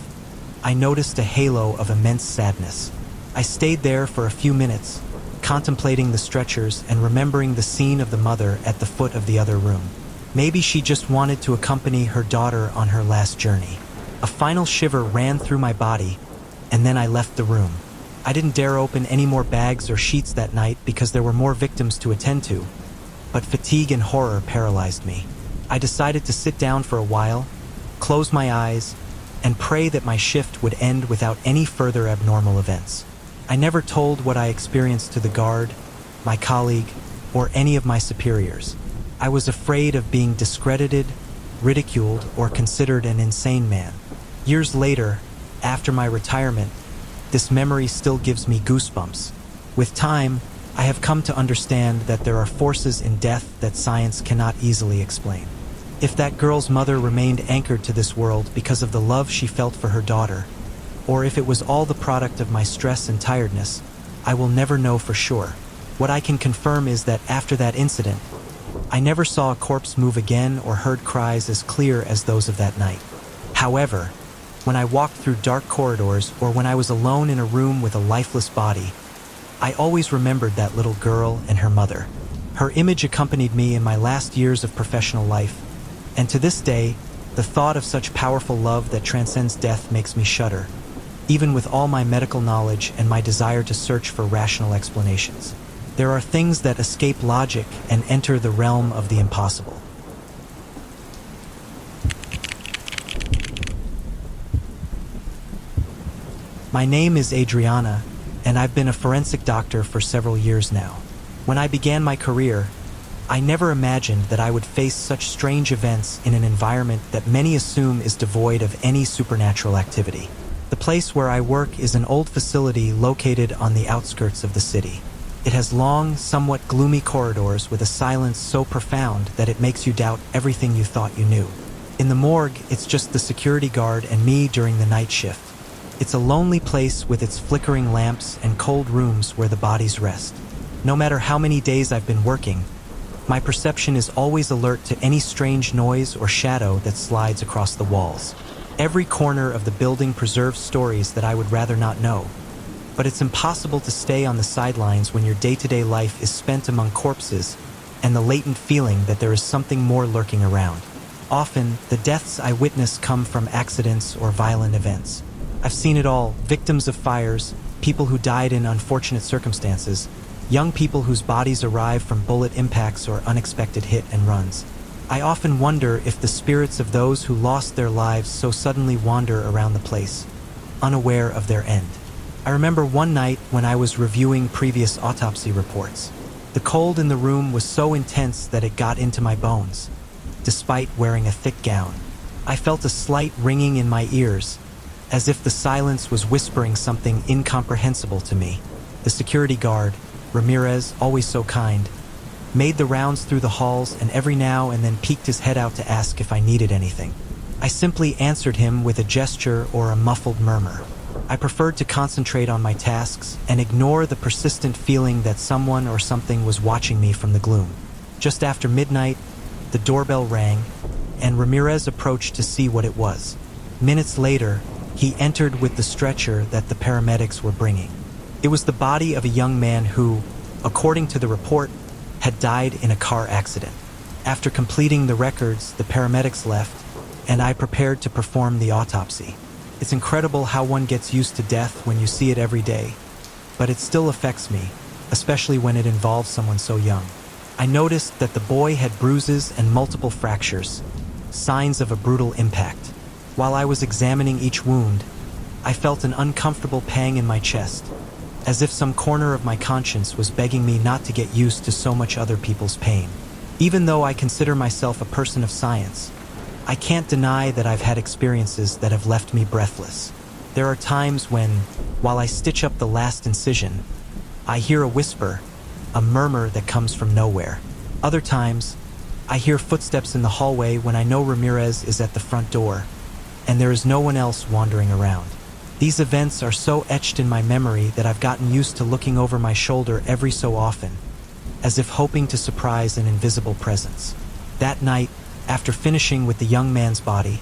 I noticed a halo of immense sadness. I stayed there for a few minutes, contemplating the stretchers and remembering the scene of the mother at the foot of the other room. Maybe she just wanted to accompany her daughter on her last journey. A final shiver ran through my body, and then I left the room. I didn't dare open any more bags or sheets that night because there were more victims to attend to, but fatigue and horror paralyzed me. I decided to sit down for a while, close my eyes, and pray that my shift would end without any further abnormal events. I never told what I experienced to the guard, my colleague, or any of my superiors. I was afraid of being discredited, ridiculed, or considered an insane man. Years later, after my retirement, this memory still gives me goosebumps. With time, I have come to understand that there are forces in death that science cannot easily explain. If that girl's mother remained anchored to this world because of the love she felt for her daughter, or if it was all the product of my stress and tiredness, I will never know for sure. What I can confirm is that after that incident, I never saw a corpse move again or heard cries as clear as those of that night. However, when I walked through dark corridors or when I was alone in a room with a lifeless body, I always remembered that little girl and her mother. Her image accompanied me in my last years of professional life, and to this day, the thought of such powerful love that transcends death makes me shudder, even with all my medical knowledge and my desire to search for rational explanations. There are things that escape logic and enter the realm of the impossible. My name is Adriana, and I've been a forensic doctor for several years now. When I began my career, I never imagined that I would face such strange events in an environment that many assume is devoid of any supernatural activity. The place where I work is an old facility located on the outskirts of the city. It has long, somewhat gloomy corridors with a silence so profound that it makes you doubt everything you thought you knew. In the morgue, it's just the security guard and me during the night shift. It's a lonely place with its flickering lamps and cold rooms where the bodies rest. No matter how many days I've been working, my perception is always alert to any strange noise or shadow that slides across the walls. Every corner of the building preserves stories that I would rather not know. But it's impossible to stay on the sidelines when your day-to-day life is spent among corpses and the latent feeling that there is something more lurking around. Often, the deaths I witness come from accidents or violent events. I've seen it all: victims of fires, people who died in unfortunate circumstances, young people whose bodies arrive from bullet impacts or unexpected hit and runs. I often wonder if the spirits of those who lost their lives so suddenly wander around the place, unaware of their end. I remember one night when I was reviewing previous autopsy reports. The cold in the room was so intense that it got into my bones. Despite wearing a thick gown, I felt a slight ringing in my ears, as if the silence was whispering something incomprehensible to me. The security guard, Ramirez, always so kind, made the rounds through the halls and every now and then peeked his head out to ask if I needed anything. I simply answered him with a gesture or a muffled murmur. I preferred to concentrate on my tasks and ignore the persistent feeling that someone or something was watching me from the gloom. Just after midnight, the doorbell rang, and Ramirez approached to see what it was. Minutes later, he entered with the stretcher that the paramedics were bringing. It was the body of a young man who, according to the report, had died in a car accident. After completing the records, the paramedics left, and I prepared to perform the autopsy. It's incredible how one gets used to death when you see it every day, but it still affects me, especially when it involves someone so young. I noticed that the boy had bruises and multiple fractures, signs of a brutal impact. While I was examining each wound, I felt an uncomfortable pang in my chest, as if some corner of my conscience was begging me not to get used to so much other people's pain. Even though I consider myself a person of science, I can't deny that I've had experiences that have left me breathless. There are times when, while I stitch up the last incision, I hear a whisper, a murmur that comes from nowhere. Other times, I hear footsteps in the hallway when I know Ramirez is at the front door, and there is no one else wandering around. These events are so etched in my memory that I've gotten used to looking over my shoulder every so often, as if hoping to surprise an invisible presence. That night, after finishing with the young man's body,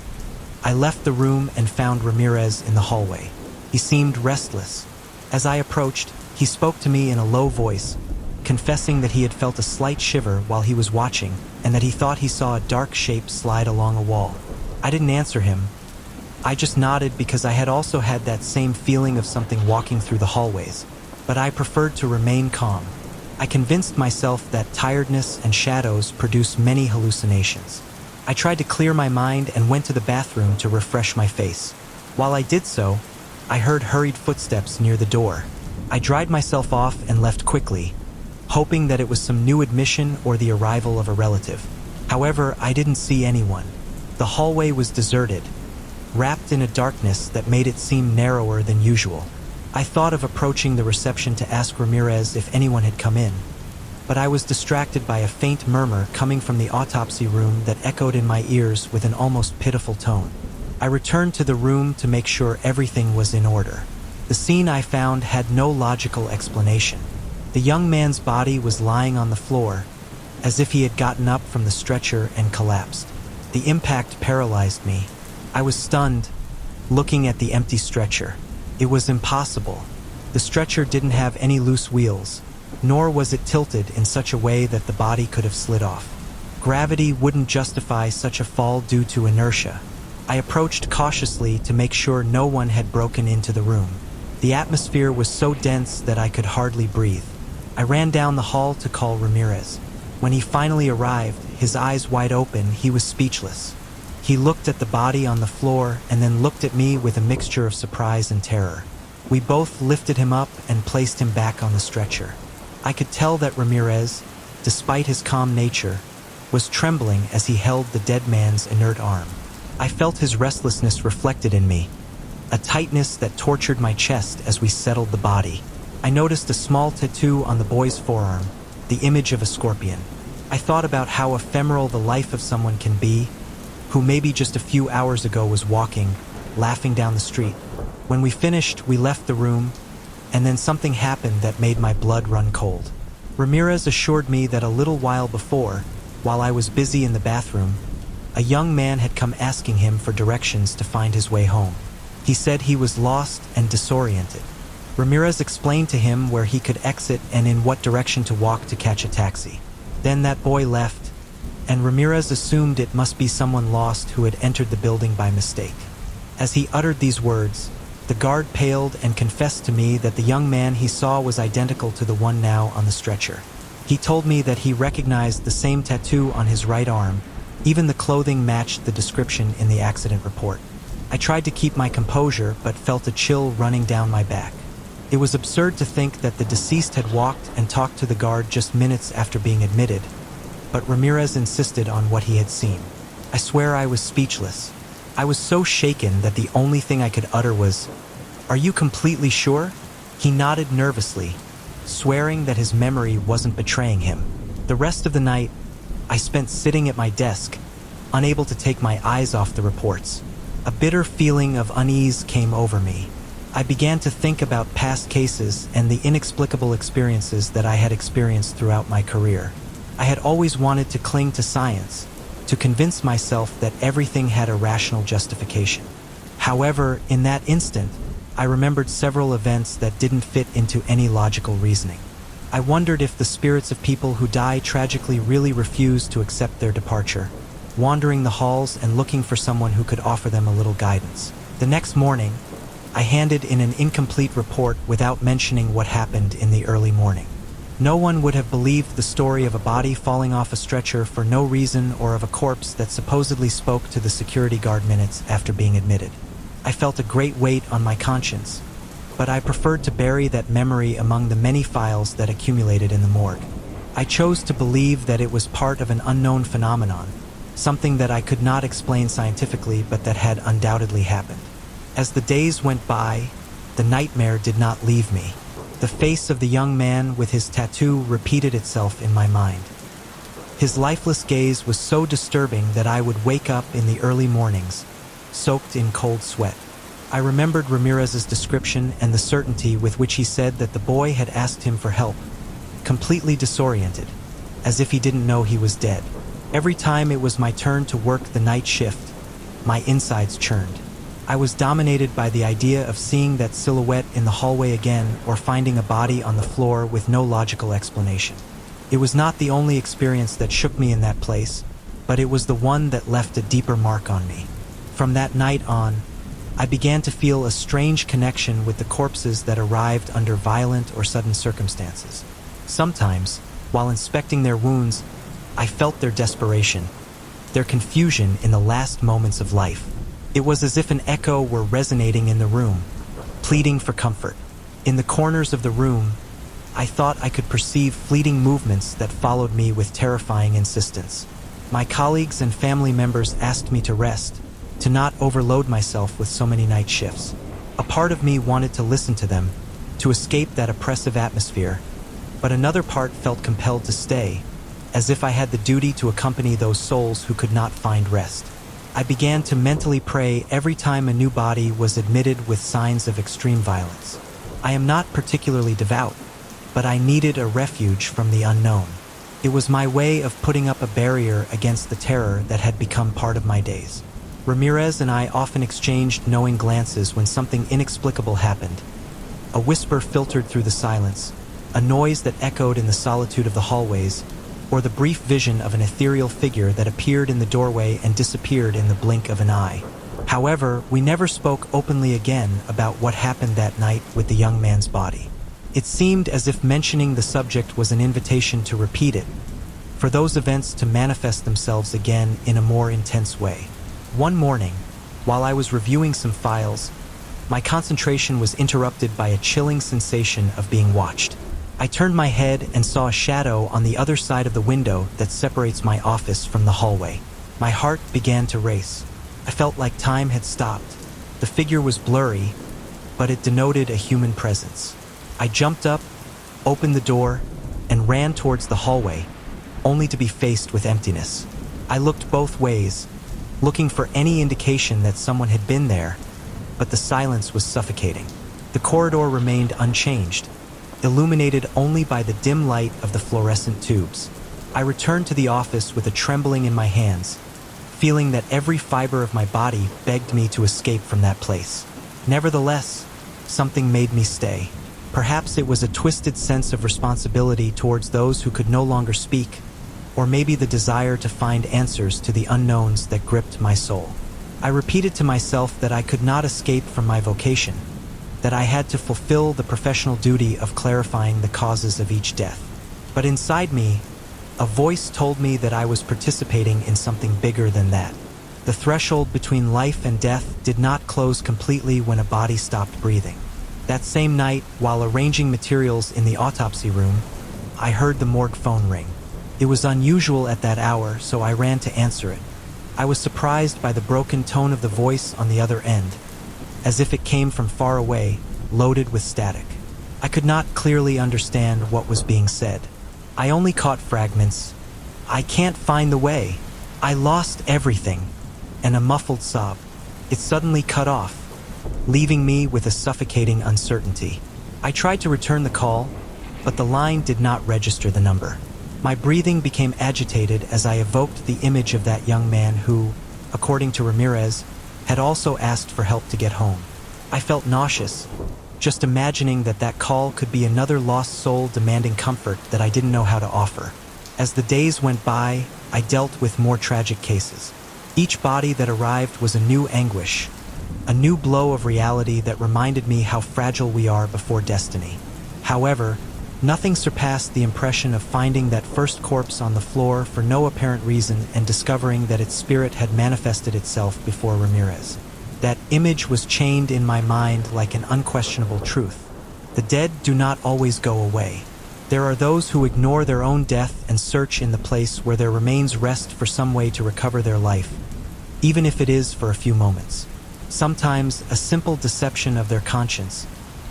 I left the room and found Ramirez in the hallway. He seemed restless. As I approached, he spoke to me in a low voice, confessing that he had felt a slight shiver while he was watching and that he thought he saw a dark shape slide along a wall. I didn't answer him. I just nodded because I had also had that same feeling of something walking through the hallways, but I preferred to remain calm. I convinced myself that tiredness and shadows produce many hallucinations. I tried to clear my mind and went to the bathroom to refresh my face. While I did so, I heard hurried footsteps near the door. I dried myself off and left quickly, hoping that it was some new admission or the arrival of a relative. However, I didn't see anyone. The hallway was deserted, wrapped in a darkness that made it seem narrower than usual. I thought of approaching the reception to ask Ramirez if anyone had come in, but I was distracted by a faint murmur coming from the autopsy room that echoed in my ears with an almost pitiful tone. I returned to the room to make sure everything was in order. The scene I found had no logical explanation. The young man's body was lying on the floor, as if he had gotten up from the stretcher and collapsed. The impact paralyzed me. I was stunned, looking at the empty stretcher. It was impossible. The stretcher didn't have any loose wheels, nor was it tilted in such a way that the body could have slid off. Gravity wouldn't justify such a fall due to inertia. I approached cautiously to make sure no one had broken into the room. The atmosphere was so dense that I could hardly breathe. I ran down the hall to call Ramirez. When he finally arrived, his eyes wide open, he was speechless. He looked at the body on the floor and then looked at me with a mixture of surprise and terror. We both lifted him up and placed him back on the stretcher. I could tell that Ramirez, despite his calm nature, was trembling as he held the dead man's inert arm. I felt his restlessness reflected in me, a tightness that tortured my chest as we settled the body. I noticed a small tattoo on the boy's forearm, the image of a scorpion. I thought about how ephemeral the life of someone can be, who maybe just a few hours ago was walking, laughing down the street. When we finished, we left the room, and then something happened that made my blood run cold. Ramirez assured me that a little while before, while I was busy in the bathroom, a young man had come asking him for directions to find his way home. He said he was lost and disoriented. Ramirez explained to him where he could exit and in what direction to walk to catch a taxi. Then that boy left, and Ramirez assumed it must be someone lost who had entered the building by mistake. As he uttered these words, the guard paled and confessed to me that the young man he saw was identical to the one now on the stretcher. He told me that he recognized the same tattoo on his right arm. Even the clothing matched the description in the accident report. I tried to keep my composure, but felt a chill running down my back. It was absurd to think that the deceased had walked and talked to the guard just minutes after being admitted, but Ramirez insisted on what he had seen. I swear I was speechless. I was so shaken that the only thing I could utter was, "Are you completely sure?" He nodded nervously, swearing that his memory wasn't betraying him. The rest of the night, I spent sitting at my desk, unable to take my eyes off the reports. A bitter feeling of unease came over me. I began to think about past cases and the inexplicable experiences that I had experienced throughout my career. I had always wanted to cling to science, to convince myself that everything had a rational justification. However, in that instant, I remembered several events that didn't fit into any logical reasoning. I wondered if the spirits of people who die tragically really refused to accept their departure, wandering the halls and looking for someone who could offer them a little guidance. The next morning, I handed in an incomplete report without mentioning what happened in the early morning. No one would have believed the story of a body falling off a stretcher for no reason or of a corpse that supposedly spoke to the security guard minutes after being admitted. I felt a great weight on my conscience, but I preferred to bury that memory among the many files that accumulated in the morgue. I chose to believe that it was part of an unknown phenomenon, something that I could not explain scientifically but that had undoubtedly happened. As the days went by, the nightmare did not leave me. The face of the young man with his tattoo repeated itself in my mind. His lifeless gaze was so disturbing that I would wake up in the early mornings, soaked in cold sweat. I remembered Ramirez's description and the certainty with which he said that the boy had asked him for help, completely disoriented, as if he didn't know he was dead. Every time it was my turn to work the night shift, my insides churned. I was dominated by the idea of seeing that silhouette in the hallway again or finding a body on the floor with no logical explanation. It was not the only experience that shook me in that place, but it was the one that left a deeper mark on me. From that night on, I began to feel a strange connection with the corpses that arrived under violent or sudden circumstances. Sometimes, while inspecting their wounds, I felt their desperation, their confusion in the last moments of life. It was as if an echo were resonating in the room, pleading for comfort. In the corners of the room, I thought I could perceive fleeting movements that followed me with terrifying insistence. My colleagues and family members asked me to rest, to not overload myself with so many night shifts. A part of me wanted to listen to them, to escape that oppressive atmosphere, but another part felt compelled to stay, as if I had the duty to accompany those souls who could not find rest. I began to mentally pray every time a new body was admitted with signs of extreme violence. I am not particularly devout, but I needed a refuge from the unknown. It was my way of putting up a barrier against the terror that had become part of my days. Ramirez and I often exchanged knowing glances when something inexplicable happened. A whisper filtered through the silence, a noise that echoed in the solitude of the hallways, or the brief vision of an ethereal figure that appeared in the doorway and disappeared in the blink of an eye. However, we never spoke openly again about what happened that night with the young man's body. It seemed as if mentioning the subject was an invitation to repeat it, for those events to manifest themselves again in a more intense way. One morning, while I was reviewing some files, my concentration was interrupted by a chilling sensation of being watched. I turned my head and saw a shadow on the other side of the window that separates my office from the hallway. My heart began to race. I felt like time had stopped. The figure was blurry, but it denoted a human presence. I jumped up, opened the door, and ran towards the hallway, only to be faced with emptiness. I looked both ways, looking for any indication that someone had been there, but the silence was suffocating. The corridor remained unchanged, illuminated only by the dim light of the fluorescent tubes. I returned to the office with a trembling in my hands, feeling that every fiber of my body begged me to escape from that place. Nevertheless, something made me stay. Perhaps it was a twisted sense of responsibility towards those who could no longer speak, or maybe the desire to find answers to the unknowns that gripped my soul. I repeated to myself that I could not escape from my vocation, that I had to fulfill the professional duty of clarifying the causes of each death. But inside me, a voice told me that I was participating in something bigger than that. The threshold between life and death did not close completely when a body stopped breathing. That same night, while arranging materials in the autopsy room, I heard the morgue phone ring. It was unusual at that hour, so I ran to answer it. I was surprised by the broken tone of the voice on the other end, as if it came from far away, loaded with static. I could not clearly understand what was being said. I only caught fragments. "I can't find the way. I lost everything," and a muffled sob. It suddenly cut off, leaving me with a suffocating uncertainty. I tried to return the call, but the line did not register the number. My breathing became agitated as I evoked the image of that young man who, according to Ramirez, had also asked for help to get home. I felt nauseous, just imagining that that call could be another lost soul demanding comfort that I didn't know how to offer. As the days went by, I dealt with more tragic cases. Each body that arrived was a new anguish, a new blow of reality that reminded me how fragile we are before destiny. However, nothing surpassed the impression of finding that first corpse on the floor for no apparent reason and discovering that its spirit had manifested itself before Ramirez. That image was chained in my mind like an unquestionable truth. The dead do not always go away. There are those who ignore their own death and search in the place where their remains rest for some way to recover their life, even if it is for a few moments. Sometimes a simple deception of their conscience,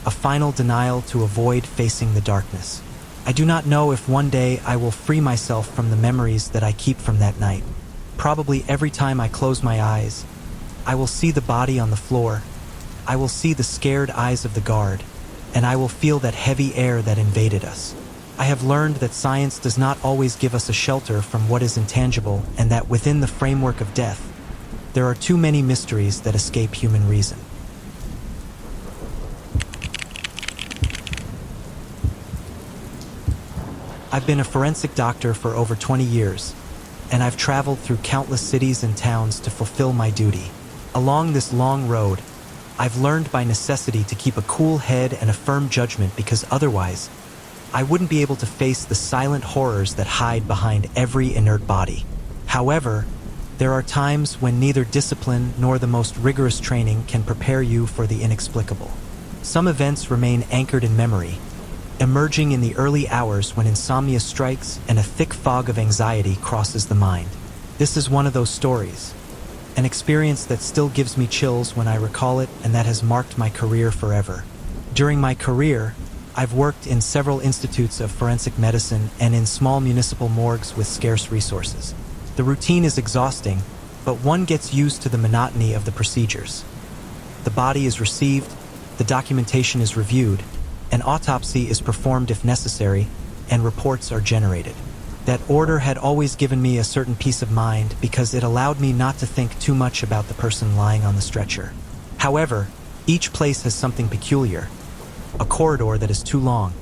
a final denial to avoid facing the darkness. I do not know if one day I will free myself from the memories that I keep from that night. Probably every time I close my eyes, I will see the body on the floor, I will see the scared eyes of the guard, and I will feel that heavy air that invaded us. I have learned that science does not always give us a shelter from what is intangible, and that within the framework of death, there are too many mysteries that escape human reason. I've been a forensic doctor for over 20 years, and I've traveled through countless cities and towns to fulfill my duty. Along this long road, I've learned by necessity to keep a cool head and a firm judgment, because otherwise, I wouldn't be able to face the silent horrors that hide behind every inert body. However, there are times when neither discipline nor the most rigorous training can prepare you for the inexplicable. Some events remain anchored in memory, emerging in the early hours when insomnia strikes and a thick fog of anxiety crosses the mind. This is one of those stories, an experience that still gives me chills when I recall it, and that has marked my career forever. During my career, I've worked in several institutes of forensic medicine and in small municipal morgues with scarce resources. The routine is exhausting, but one gets used to the monotony of the procedures. The body is received, the documentation is reviewed, an autopsy is performed if necessary, and reports are generated. That order had always given me a certain peace of mind because it allowed me not to think too much about the person lying on the stretcher. However, each place has something peculiar. A corridor that is too long,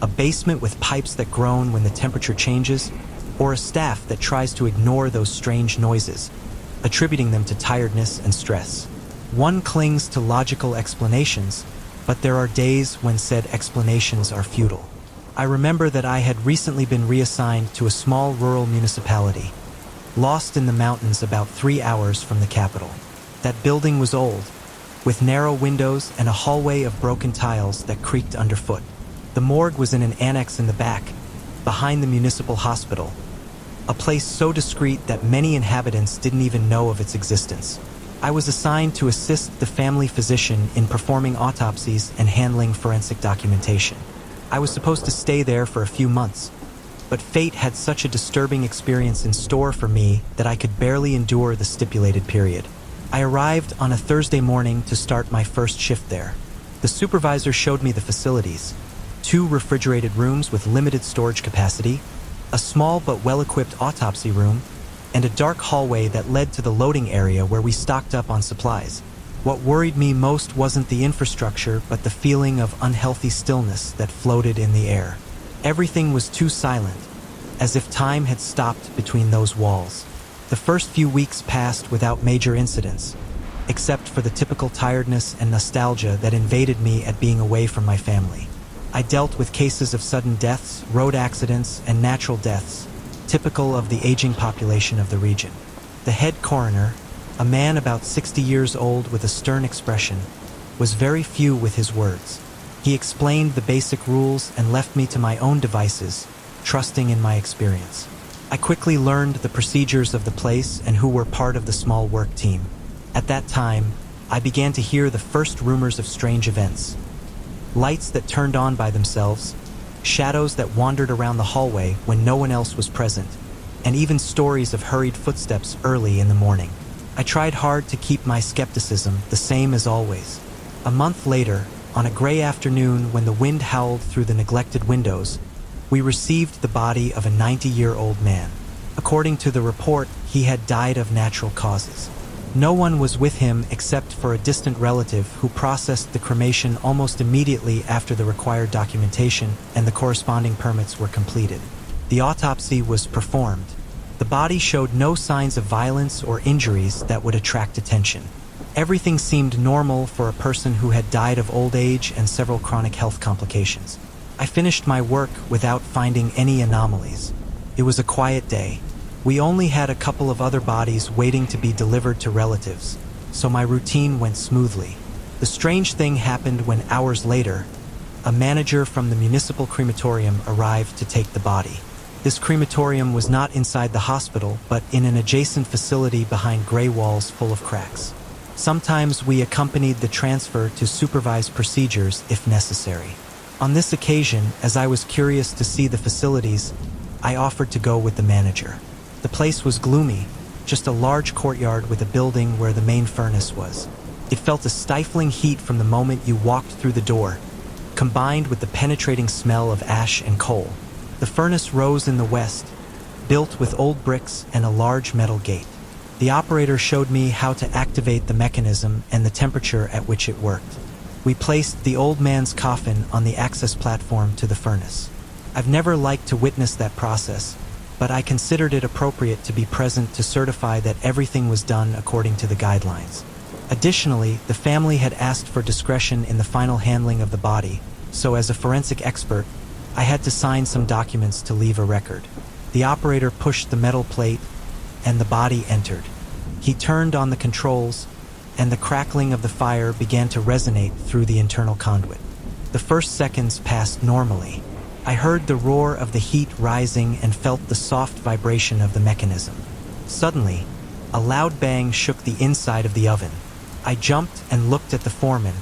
a basement with pipes that groan when the temperature changes, or a staff that tries to ignore those strange noises, attributing them to tiredness and stress. One clings to logical explanations, but there are days when said explanations are futile. I remember that I had recently been reassigned to a small rural municipality, lost in the mountains about 3 hours from the capital. That building was old, with narrow windows and a hallway of broken tiles that creaked underfoot. The morgue was in an annex in the back, behind the municipal hospital, a place so discreet that many inhabitants didn't even know of its existence. I was assigned to assist the family physician in performing autopsies and handling forensic documentation. I was supposed to stay there for a few months, but fate had such a disturbing experience in store for me that I could barely endure the stipulated period. I arrived on a Thursday morning to start my first shift there. The supervisor showed me the facilities: 2 refrigerated rooms with limited storage capacity, a small but well-equipped autopsy room, and a dark hallway that led to the loading area where we stocked up on supplies. What worried me most wasn't the infrastructure, but the feeling of unhealthy stillness that floated in the air. Everything was too silent, as if time had stopped between those walls. The first few weeks passed without major incidents, except for the typical tiredness and nostalgia that invaded me at being away from my family. I dealt with cases of sudden deaths, road accidents, and natural deaths, typical of the aging population of the region. The head coroner, a man about 60 years old with a stern expression, was very few with his words. He explained the basic rules and left me to my own devices, trusting in my experience. I quickly learned the procedures of the place and who were part of the small work team. At that time, I began to hear the first rumors of strange events. Lights that turned on by themselves, shadows that wandered around the hallway when no one else was present, and even stories of hurried footsteps early in the morning. I tried hard to keep my skepticism the same as always. A month later, on a gray afternoon when the wind howled through the neglected windows, we received the body of a 90-year-old man. According to the report, he had died of natural causes. No one was with him except for a distant relative who processed the cremation almost immediately after the required documentation and the corresponding permits were completed. The autopsy was performed. The body showed no signs of violence or injuries that would attract attention. Everything seemed normal for a person who had died of old age and several chronic health complications. I finished my work without finding any anomalies. It was a quiet day. We only had a couple of other bodies waiting to be delivered to relatives, so my routine went smoothly. The strange thing happened when hours later, a manager from the municipal crematorium arrived to take the body. This crematorium was not inside the hospital, but in an adjacent facility behind gray walls full of cracks. Sometimes we accompanied the transfer to supervise procedures if necessary. On this occasion, as I was curious to see the facilities, I offered to go with the manager. The place was gloomy, just a large courtyard with a building where the main furnace was. It felt a stifling heat from the moment you walked through the door, combined with the penetrating smell of ash and coal. The furnace rose in the west, built with old bricks and a large metal gate. The operator showed me how to activate the mechanism and the temperature at which it worked. We placed the old man's coffin on the access platform to the furnace. I've never liked to witness that process, but I considered it appropriate to be present to certify that everything was done according to the guidelines. Additionally, the family had asked for discretion in the final handling of the body, so as a forensic expert, I had to sign some documents to leave a record. The operator pushed the metal plate, and the body entered. He turned on the controls, and the crackling of the fire began to resonate through the internal conduit. The first seconds passed normally. I heard the roar of the heat rising and felt the soft vibration of the mechanism. Suddenly, a loud bang shook the inside of the oven. I jumped and looked at the foreman,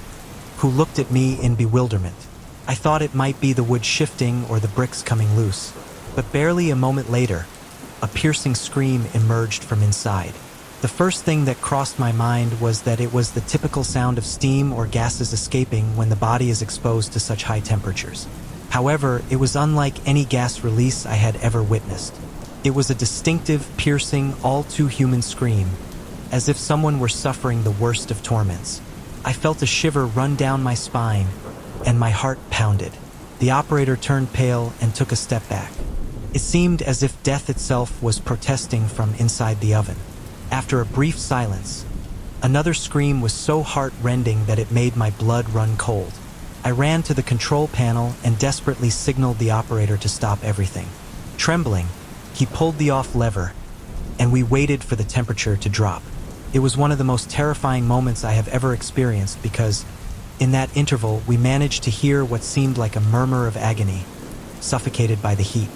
who looked at me in bewilderment. I thought it might be the wood shifting or the bricks coming loose, but barely a moment later, a piercing scream emerged from inside. The first thing that crossed my mind was that it was the typical sound of steam or gases escaping when the body is exposed to such high temperatures. However, it was unlike any gas release I had ever witnessed. It was a distinctive, piercing, all too human scream, as if someone were suffering the worst of torments. I felt a shiver run down my spine, and my heart pounded. The operator turned pale and took a step back. It seemed as if death itself was protesting from inside the oven. After a brief silence, another scream was so heart-rending that it made my blood run cold. I ran to the control panel and desperately signaled the operator to stop everything. Trembling, he pulled the off lever, and we waited for the temperature to drop. It was one of the most terrifying moments I have ever experienced because, in that interval, we managed to hear what seemed like a murmur of agony, suffocated by the heat.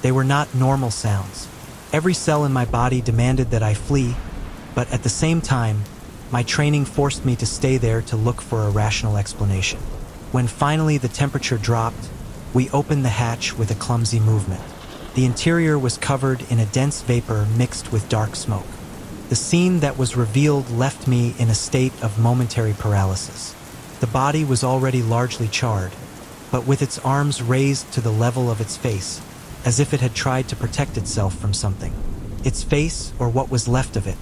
They were not normal sounds. Every cell in my body demanded that I flee, but at the same time, my training forced me to stay there to look for a rational explanation. When finally the temperature dropped, we opened the hatch with a clumsy movement. The interior was covered in a dense vapor mixed with dark smoke. The scene that was revealed left me in a state of momentary paralysis. The body was already largely charred, but with its arms raised to the level of its face, as if it had tried to protect itself from something. Its face, or what was left of it,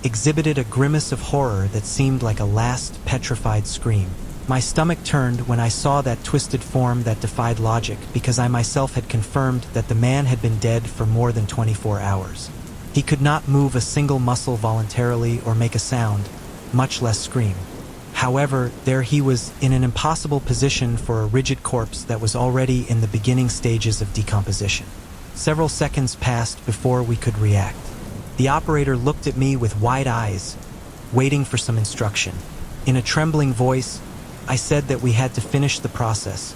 exhibited a grimace of horror that seemed like a last petrified scream. My stomach turned when I saw that twisted form that defied logic because I myself had confirmed that the man had been dead for more than 24 hours. He could not move a single muscle voluntarily or make a sound, much less scream. However, there he was in an impossible position for a rigid corpse that was already in the beginning stages of decomposition. Several seconds passed before we could react. The operator looked at me with wide eyes, waiting for some instruction. In a trembling voice, I said that we had to finish the process,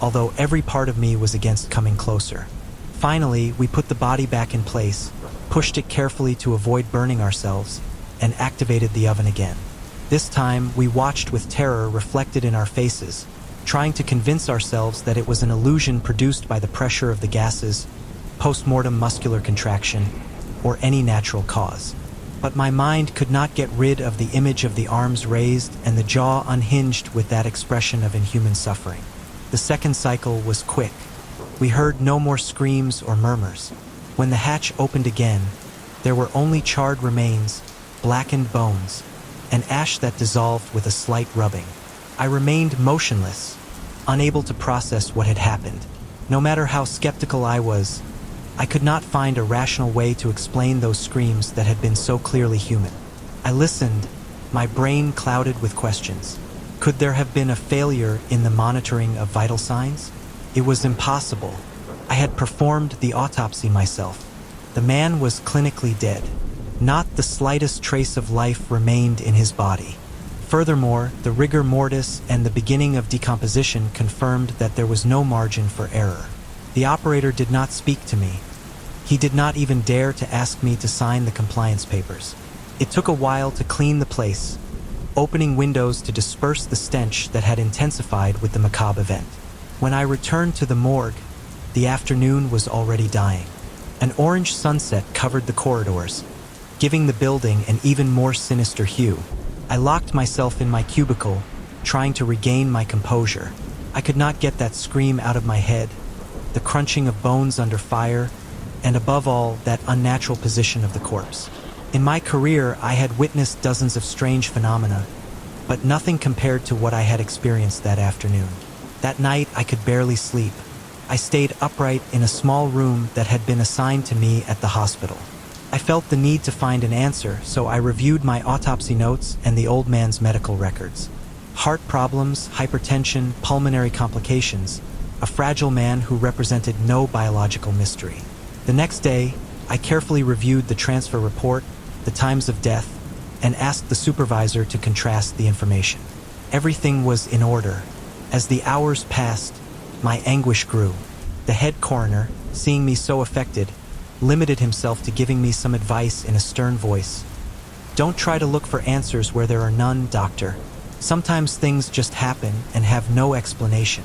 although every part of me was against coming closer. Finally, we put the body back in place, pushed it carefully to avoid burning ourselves, and activated the oven again. This time, we watched with terror reflected in our faces, trying to convince ourselves that it was an illusion produced by the pressure of the gases, post-mortem muscular contraction, or any natural cause. But my mind could not get rid of the image of the arms raised and the jaw unhinged with that expression of inhuman suffering. The second cycle was quick. We heard no more screams or murmurs. When the hatch opened again, there were only charred remains, blackened bones, and ash that dissolved with a slight rubbing. I remained motionless, unable to process what had happened. No matter how skeptical I was, I could not find a rational way to explain those screams that had been so clearly human. I listened, my brain clouded with questions. Could there have been a failure in the monitoring of vital signs? It was impossible. I had performed the autopsy myself. The man was clinically dead. Not the slightest trace of life remained in his body. Furthermore, the rigor mortis and the beginning of decomposition confirmed that there was no margin for error. The operator did not speak to me. He did not even dare to ask me to sign the compliance papers. It took a while to clean the place, opening windows to disperse the stench that had intensified with the macabre event. When I returned to the morgue, the afternoon was already dying. An orange sunset covered the corridors, giving the building an even more sinister hue. I locked myself in my cubicle, trying to regain my composure. I could not get that scream out of my head, the crunching of bones under fire, and above all, that unnatural position of the corpse. In my career, I had witnessed dozens of strange phenomena, but nothing compared to what I had experienced that afternoon. That night, I could barely sleep. I stayed upright in a small room that had been assigned to me at the hospital. I felt the need to find an answer, so I reviewed my autopsy notes and the old man's medical records. Heart problems, hypertension, pulmonary complications, a fragile man who represented no biological mystery. The next day, I carefully reviewed the transfer report, the times of death, and asked the supervisor to contrast the information. Everything was in order. As the hours passed, my anguish grew. The head coroner, seeing me so affected, limited himself to giving me some advice in a stern voice. "Don't try to look for answers where there are none, doctor. Sometimes things just happen and have no explanation."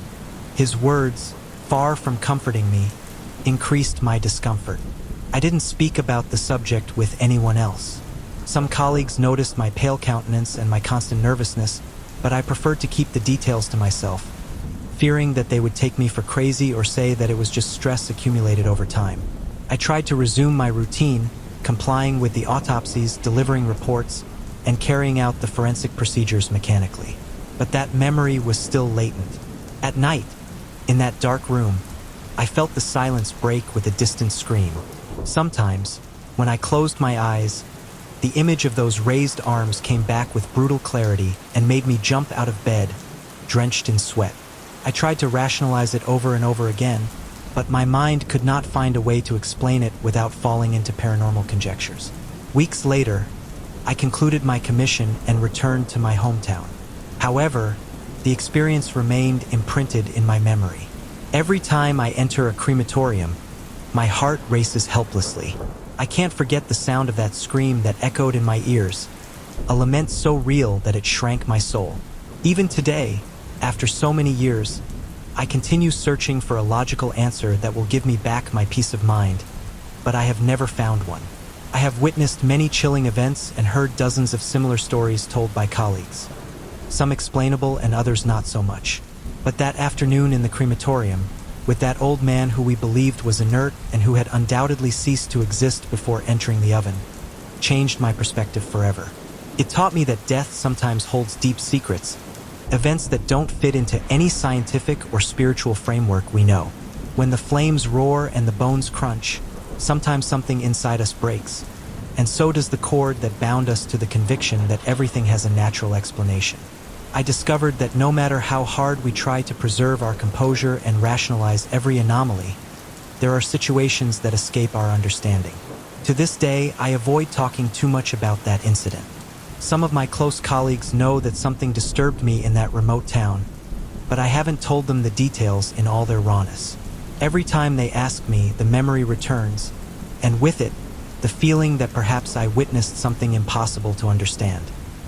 His words, far from comforting me, increased my discomfort. I didn't speak about the subject with anyone else. Some colleagues noticed my pale countenance and my constant nervousness, but I preferred to keep the details to myself, fearing that they would take me for crazy or say that it was just stress accumulated over time. I tried to resume my routine, complying with the autopsies, delivering reports, and carrying out the forensic procedures mechanically. But that memory was still latent. At night, in that dark room, I felt the silence break with a distant scream. Sometimes, when I closed my eyes, the image of those raised arms came back with brutal clarity and made me jump out of bed, drenched in sweat. I tried to rationalize it over and over again, but my mind could not find a way to explain it without falling into paranormal conjectures. Weeks later, I concluded my commission and returned to my hometown. However, the experience remained imprinted in my memory. Every time I enter a crematorium, my heart races helplessly. I can't forget the sound of that scream that echoed in my ears, a lament so real that it shrank my soul. Even today, after so many years, I continue searching for a logical answer that will give me back my peace of mind, but I have never found one. I have witnessed many chilling events and heard dozens of similar stories told by colleagues, some explainable and others not so much. But that afternoon in the crematorium, with that old man who we believed was inert and who had undoubtedly ceased to exist before entering the oven, changed my perspective forever. It taught me that death sometimes holds deep secrets, events that don't fit into any scientific or spiritual framework we know. When the flames roar and the bones crunch, sometimes something inside us breaks, and so does the cord that bound us to the conviction that everything has a natural explanation. I discovered that no matter how hard we try to preserve our composure and rationalize every anomaly, there are situations that escape our understanding. To this day, I avoid talking too much about that incident. Some of my close colleagues know that something disturbed me in that remote town, but I haven't told them the details in all their rawness. Every time they ask me, the memory returns, and with it, the feeling that perhaps I witnessed something impossible to understand.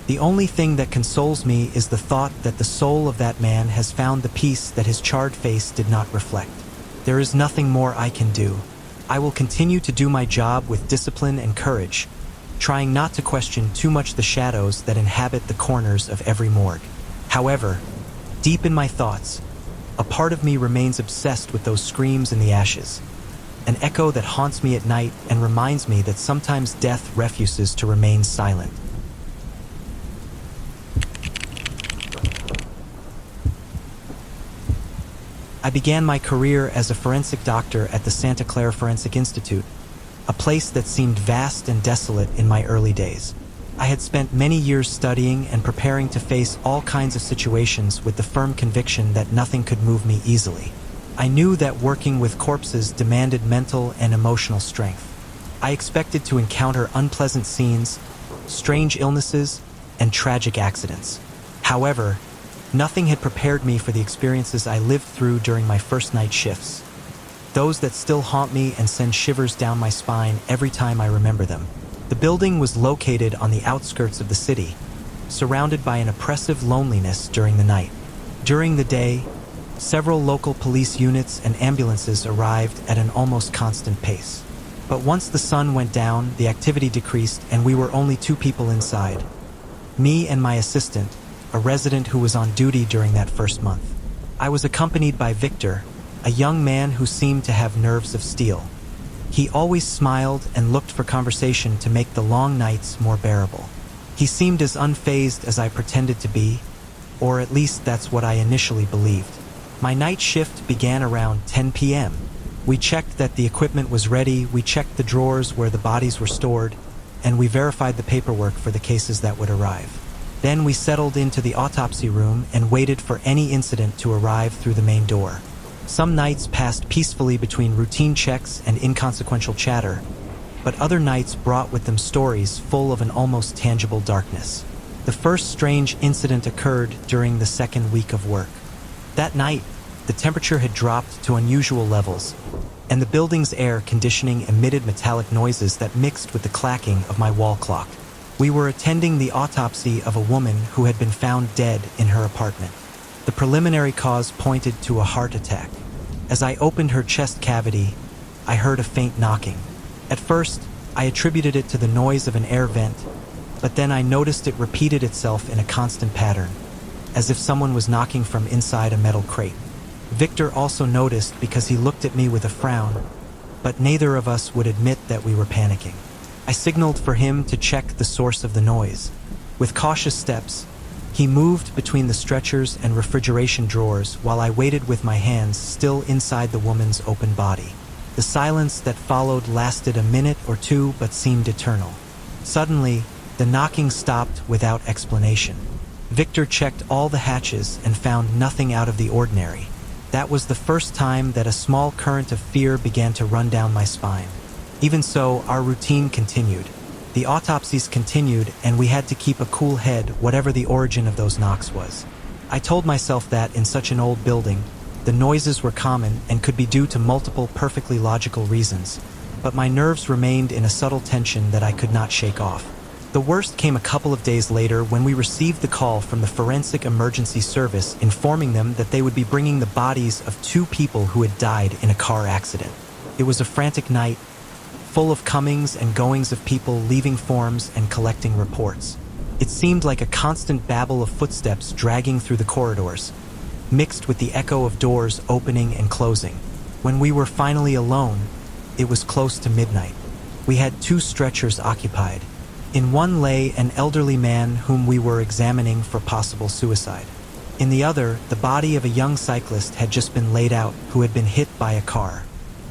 The only thing that consoles me is the thought that the soul of that man has found the peace that his charred face did not reflect. There is nothing more I can do. I will continue to do my job with discipline and courage, trying not to question too much the shadows that inhabit the corners of every morgue. However, deep in my thoughts, a part of me remains obsessed with those screams in the ashes, an echo that haunts me at night and reminds me that sometimes death refuses to remain silent. I began my career as a forensic doctor at the Santa Clara Forensic Institute, a place that seemed vast and desolate in my early days. I had spent many years studying and preparing to face all kinds of situations with the firm conviction that nothing could move me easily. I knew that working with corpses demanded mental and emotional strength. I expected to encounter unpleasant scenes, strange illnesses, and tragic accidents. However, nothing had prepared me for the experiences I lived through during my first night shifts, those that still haunt me and send shivers down my spine every time I remember them. The building was located on the outskirts of the city, surrounded by an oppressive loneliness during the night. During the day, several local police units and ambulances arrived at an almost constant pace. But once the sun went down, the activity decreased and we were only 2 people inside. Me and my assistant, a resident who was on duty during that first month. I was accompanied by Victor, a young man who seemed to have nerves of steel. He always smiled and looked for conversation to make the long nights more bearable. He seemed as unfazed as I pretended to be, or at least that's what I initially believed. My night shift began around 10 p.m. We checked that the equipment was ready, we checked the drawers where the bodies were stored, and we verified the paperwork for the cases that would arrive. Then we settled into the autopsy room and waited for any incident to arrive through the main door. Some nights passed peacefully between routine checks and inconsequential chatter, but other nights brought with them stories full of an almost tangible darkness. The first strange incident occurred during the second week of work. That night, the temperature had dropped to unusual levels, and the building's air conditioning emitted metallic noises that mixed with the clacking of my wall clock. We were attending the autopsy of a woman who had been found dead in her apartment. The preliminary cause pointed to a heart attack. As I opened her chest cavity, I heard a faint knocking. At first, I attributed it to the noise of an air vent, but then I noticed it repeated itself in a constant pattern, as if someone was knocking from inside a metal crate. Victor also noticed because he looked at me with a frown, but neither of us would admit that we were panicking. I signaled for him to check the source of the noise. With cautious steps, he moved between the stretchers and refrigeration drawers while I waited with my hands still inside the woman's open body. The silence that followed lasted a minute or two but seemed eternal. Suddenly, the knocking stopped without explanation. Victor checked all the hatches and found nothing out of the ordinary. That was the first time that a small current of fear began to run down my spine. Even so, our routine continued. The autopsies continued, and we had to keep a cool head whatever the origin of those knocks was. I told myself that in such an old building, the noises were common and could be due to multiple perfectly logical reasons, but my nerves remained in a subtle tension that I could not shake off. The worst came a couple of days later when we received the call from the Forensic Emergency Service informing them that they would be bringing the bodies of 2 people who had died in a car accident. It was a frantic night, full of comings and goings of people leaving forms and collecting reports. It seemed like a constant babble of footsteps dragging through the corridors, mixed with the echo of doors opening and closing. When we were finally alone, it was close to midnight. We had 2 stretchers occupied. In one lay an elderly man whom we were examining for possible suicide. In the other, the body of a young cyclist had just been laid out who had been hit by a car.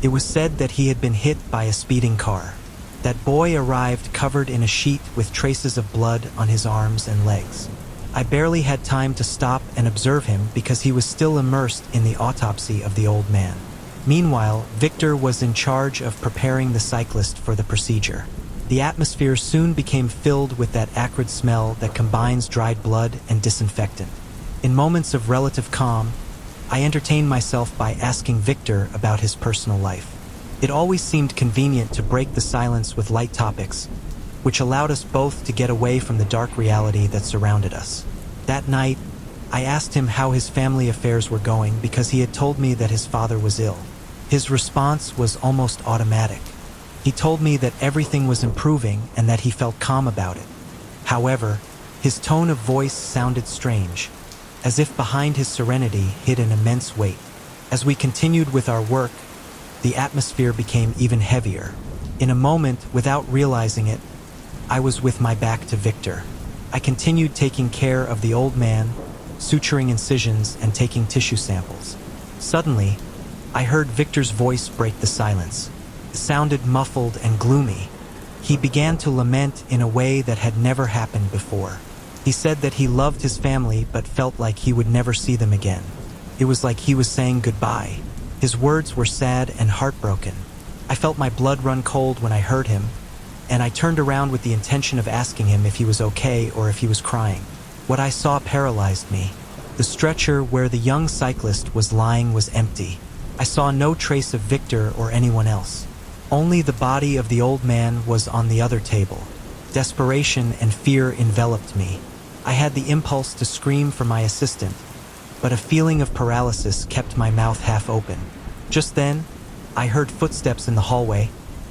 It was said that he had been hit by a speeding car. That boy arrived covered in a sheet with traces of blood on his arms and legs. I barely had time to stop and observe him because he was still immersed in the autopsy of the old man. Meanwhile, Victor was in charge of preparing the cyclist for the procedure. The atmosphere soon became filled with that acrid smell that combines dried blood and disinfectant. In moments of relative calm, I entertained myself by asking Victor about his personal life. It always seemed convenient to break the silence with light topics, which allowed us both to get away from the dark reality that surrounded us. That night, I asked him how his family affairs were going because he had told me that his father was ill. His response was almost automatic. He told me that everything was improving and that he felt calm about it. However, his tone of voice sounded strange, as if behind his serenity hid an immense weight. As we continued with our work, the atmosphere became even heavier. In a moment, without realizing it, I was with my back to Victor. I continued taking care of the old man, suturing incisions and taking tissue samples. Suddenly, I heard Victor's voice break the silence. It sounded muffled and gloomy. He began to lament in a way that had never happened before. He said that he loved his family but felt like he would never see them again. It was like he was saying goodbye. His words were sad and heartbroken. I felt my blood run cold when I heard him, and I turned around with the intention of asking him if he was okay or if he was crying. What I saw paralyzed me. The stretcher where the young cyclist was lying was empty. I saw no trace of Victor or anyone else. Only the body of the old man was on the other table. Desperation and fear enveloped me. I had the impulse to scream for my assistant, but a feeling of paralysis kept my mouth half open. Just then, I heard footsteps in the hallway,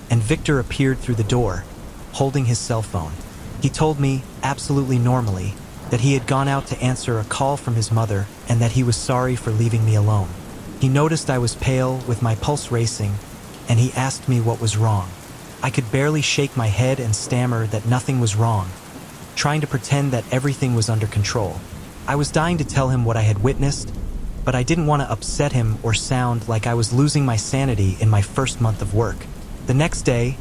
and Victor appeared through the door, holding his cell phone. He told me, absolutely normally, that he had gone out to answer a call from his mother and that he was sorry for leaving me alone. He noticed I was pale, with my pulse racing, and he asked me what was wrong. I could barely shake my head and stammer that nothing was wrong, trying to pretend that everything was under control. I was dying to tell him what I had witnessed, but I didn't want to upset him or sound like I was losing my sanity in my first month of work. The next day,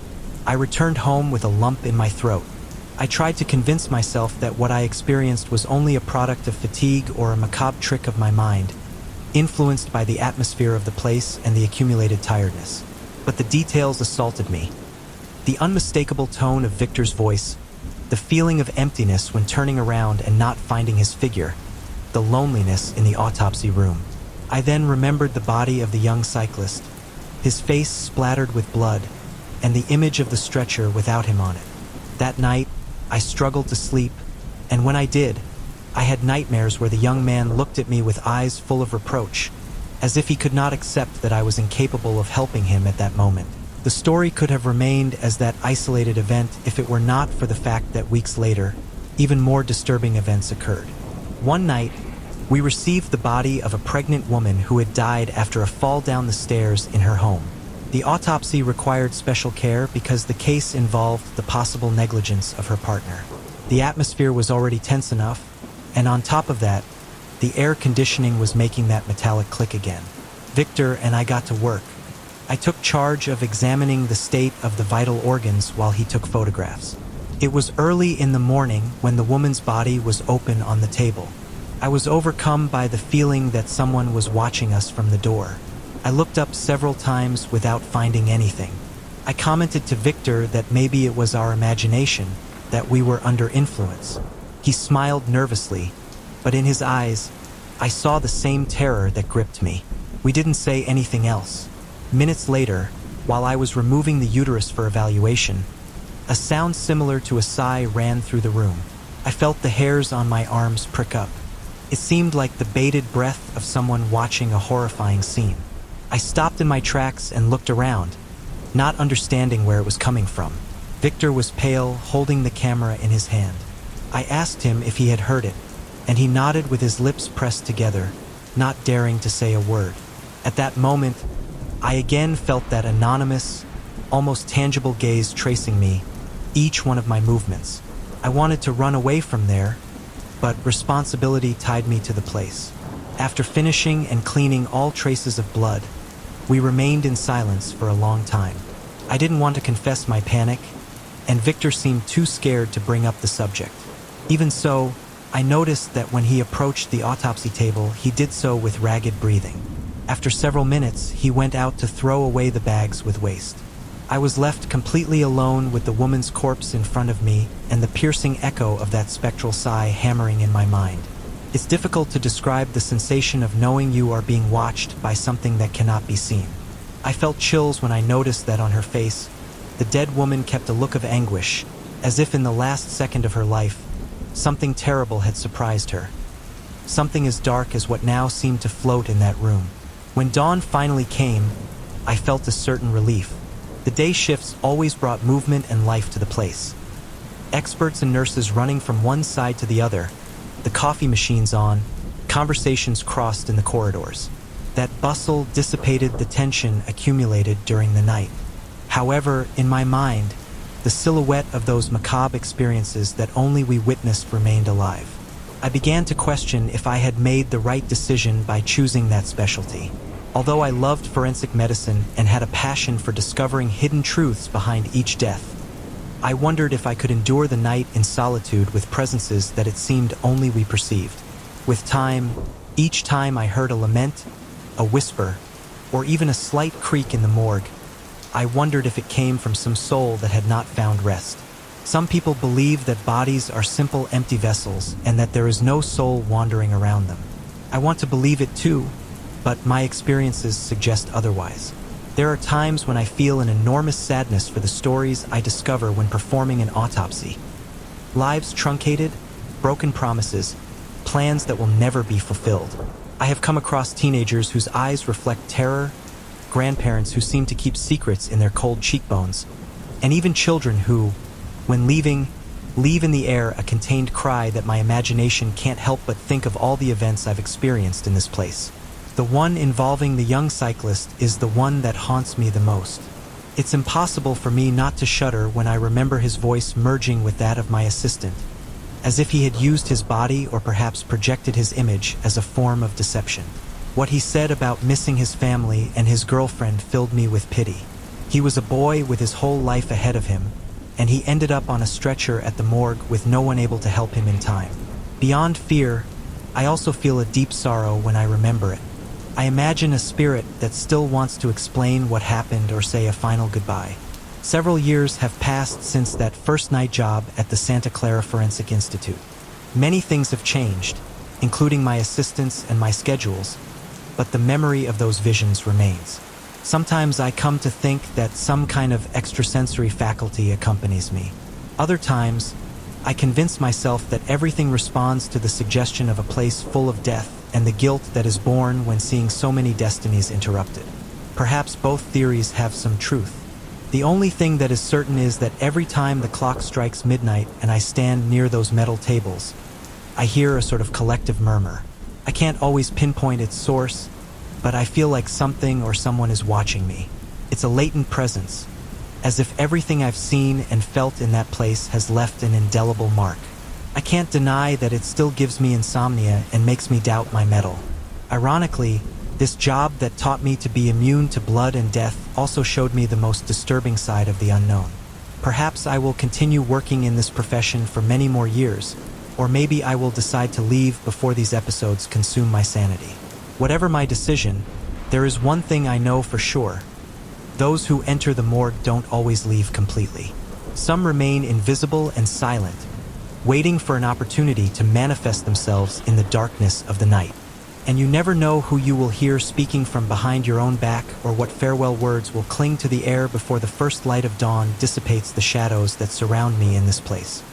I returned home with a lump in my throat. I tried to convince myself that what I experienced was only a product of fatigue or a macabre trick of my mind, influenced by the atmosphere of the place and the accumulated tiredness. But the details assaulted me. The unmistakable tone of Victor's voice, the feeling of emptiness when turning around and not finding his figure, the loneliness in the autopsy room. I then remembered the body of the young cyclist, his face splattered with blood, and the image of the stretcher without him on it. That night, I struggled to sleep, and when I did, I had nightmares where the young man looked at me with eyes full of reproach, as if he could not accept that I was incapable of helping him at that moment. The story could have remained as that isolated event if it were not for the fact that weeks later, even more disturbing events occurred. One night, we received the body of a pregnant woman who had died after a fall down the stairs in her home. The autopsy required special care because the case involved the possible negligence of her partner. The atmosphere was already tense enough, and on top of that, the air conditioning was making that metallic click again. Victor and I got to work. I took charge of examining the state of the vital organs while he took photographs. It was early in the morning when the woman's body was open on the table. I was overcome by the feeling that someone was watching us from the door. I looked up several times without finding anything. I commented to Victor that maybe it was our imagination, that we were under influence. He smiled nervously, but in his eyes, I saw the same terror that gripped me. We didn't say anything else. Minutes later, while I was removing the uterus for evaluation, a sound similar to a sigh ran through the room. I felt the hairs on my arms prick up. It seemed like the bated breath of someone watching a horrifying scene. I stopped in my tracks and looked around, not understanding where it was coming from. Victor was pale, holding the camera in his hand. I asked him if he had heard it, and he nodded with his lips pressed together, not daring to say a word. At that moment, I again felt that anonymous, almost tangible gaze tracing me, each one of my movements. I wanted to run away from there, but responsibility tied me to the place. After finishing and cleaning all traces of blood, we remained in silence for a long time. I didn't want to confess my panic, and Victor seemed too scared to bring up the subject. Even so, I noticed that when he approached the autopsy table, he did so with ragged breathing. After several minutes, he went out to throw away the bags with waste. I was left completely alone with the woman's corpse in front of me and the piercing echo of that spectral sigh hammering in my mind. It's difficult to describe the sensation of knowing you are being watched by something that cannot be seen. I felt chills when I noticed that on her face, the dead woman kept a look of anguish, as if in the last second of her life, something terrible had surprised her. Something as dark as what now seemed to float in that room. When dawn finally came, I felt a certain relief. The day shifts always brought movement and life to the place. Experts and nurses running from one side to the other, the coffee machines on, conversations crossed in the corridors. That bustle dissipated the tension accumulated during the night. However, in my mind, the silhouette of those macabre experiences that only we witnessed remained alive. I began to question if I had made the right decision by choosing that specialty. Although I loved forensic medicine and had a passion for discovering hidden truths behind each death, I wondered if I could endure the night in solitude with presences that it seemed only we perceived. With time, each time I heard a lament, a whisper, or even a slight creak in the morgue, I wondered if it came from some soul that had not found rest. Some people believe that bodies are simple empty vessels and that there is no soul wandering around them. I want to believe it too, but my experiences suggest otherwise. There are times when I feel an enormous sadness for the stories I discover when performing an autopsy. Lives truncated, broken promises, plans that will never be fulfilled. I have come across teenagers whose eyes reflect terror, grandparents who seem to keep secrets in their cold cheekbones, and even children who, when leaving, leave in the air a contained cry that my imagination can't help but think of all the events I've experienced in this place. The one involving the young cyclist is the one that haunts me the most. It's impossible for me not to shudder when I remember his voice merging with that of my assistant, as if he had used his body or perhaps projected his image as a form of deception. What he said about missing his family and his girlfriend filled me with pity. He was a boy with his whole life ahead of him, and he ended up on a stretcher at the morgue with no one able to help him in time. Beyond fear, I also feel a deep sorrow when I remember it. I imagine a spirit that still wants to explain what happened or say a final goodbye. Several years have passed since that first night job at the Santa Clara Forensic Institute. Many things have changed, including my assistants and my schedules, but the memory of those visions remains. Sometimes I come to think that some kind of extrasensory faculty accompanies me. Other times, I convince myself that everything responds to the suggestion of a place full of death and the guilt that is born when seeing so many destinies interrupted. Perhaps both theories have some truth. The only thing that is certain is that every time the clock strikes midnight and I stand near those metal tables, I hear a sort of collective murmur. I can't always pinpoint its source, but I feel like something or someone is watching me. It's a latent presence, as if everything I've seen and felt in that place has left an indelible mark. I can't deny that it still gives me insomnia and makes me doubt my mettle. Ironically, this job that taught me to be immune to blood and death also showed me the most disturbing side of the unknown. Perhaps I will continue working in this profession for many more years, or maybe I will decide to leave before these episodes consume my sanity. Whatever my decision, there is one thing I know for sure. Those who enter the morgue don't always leave completely. Some remain invisible and silent, waiting for an opportunity to manifest themselves in the darkness of the night. And you never know who you will hear speaking from behind your own back, or what farewell words will cling to the air before the first light of dawn dissipates the shadows that surround me in this place.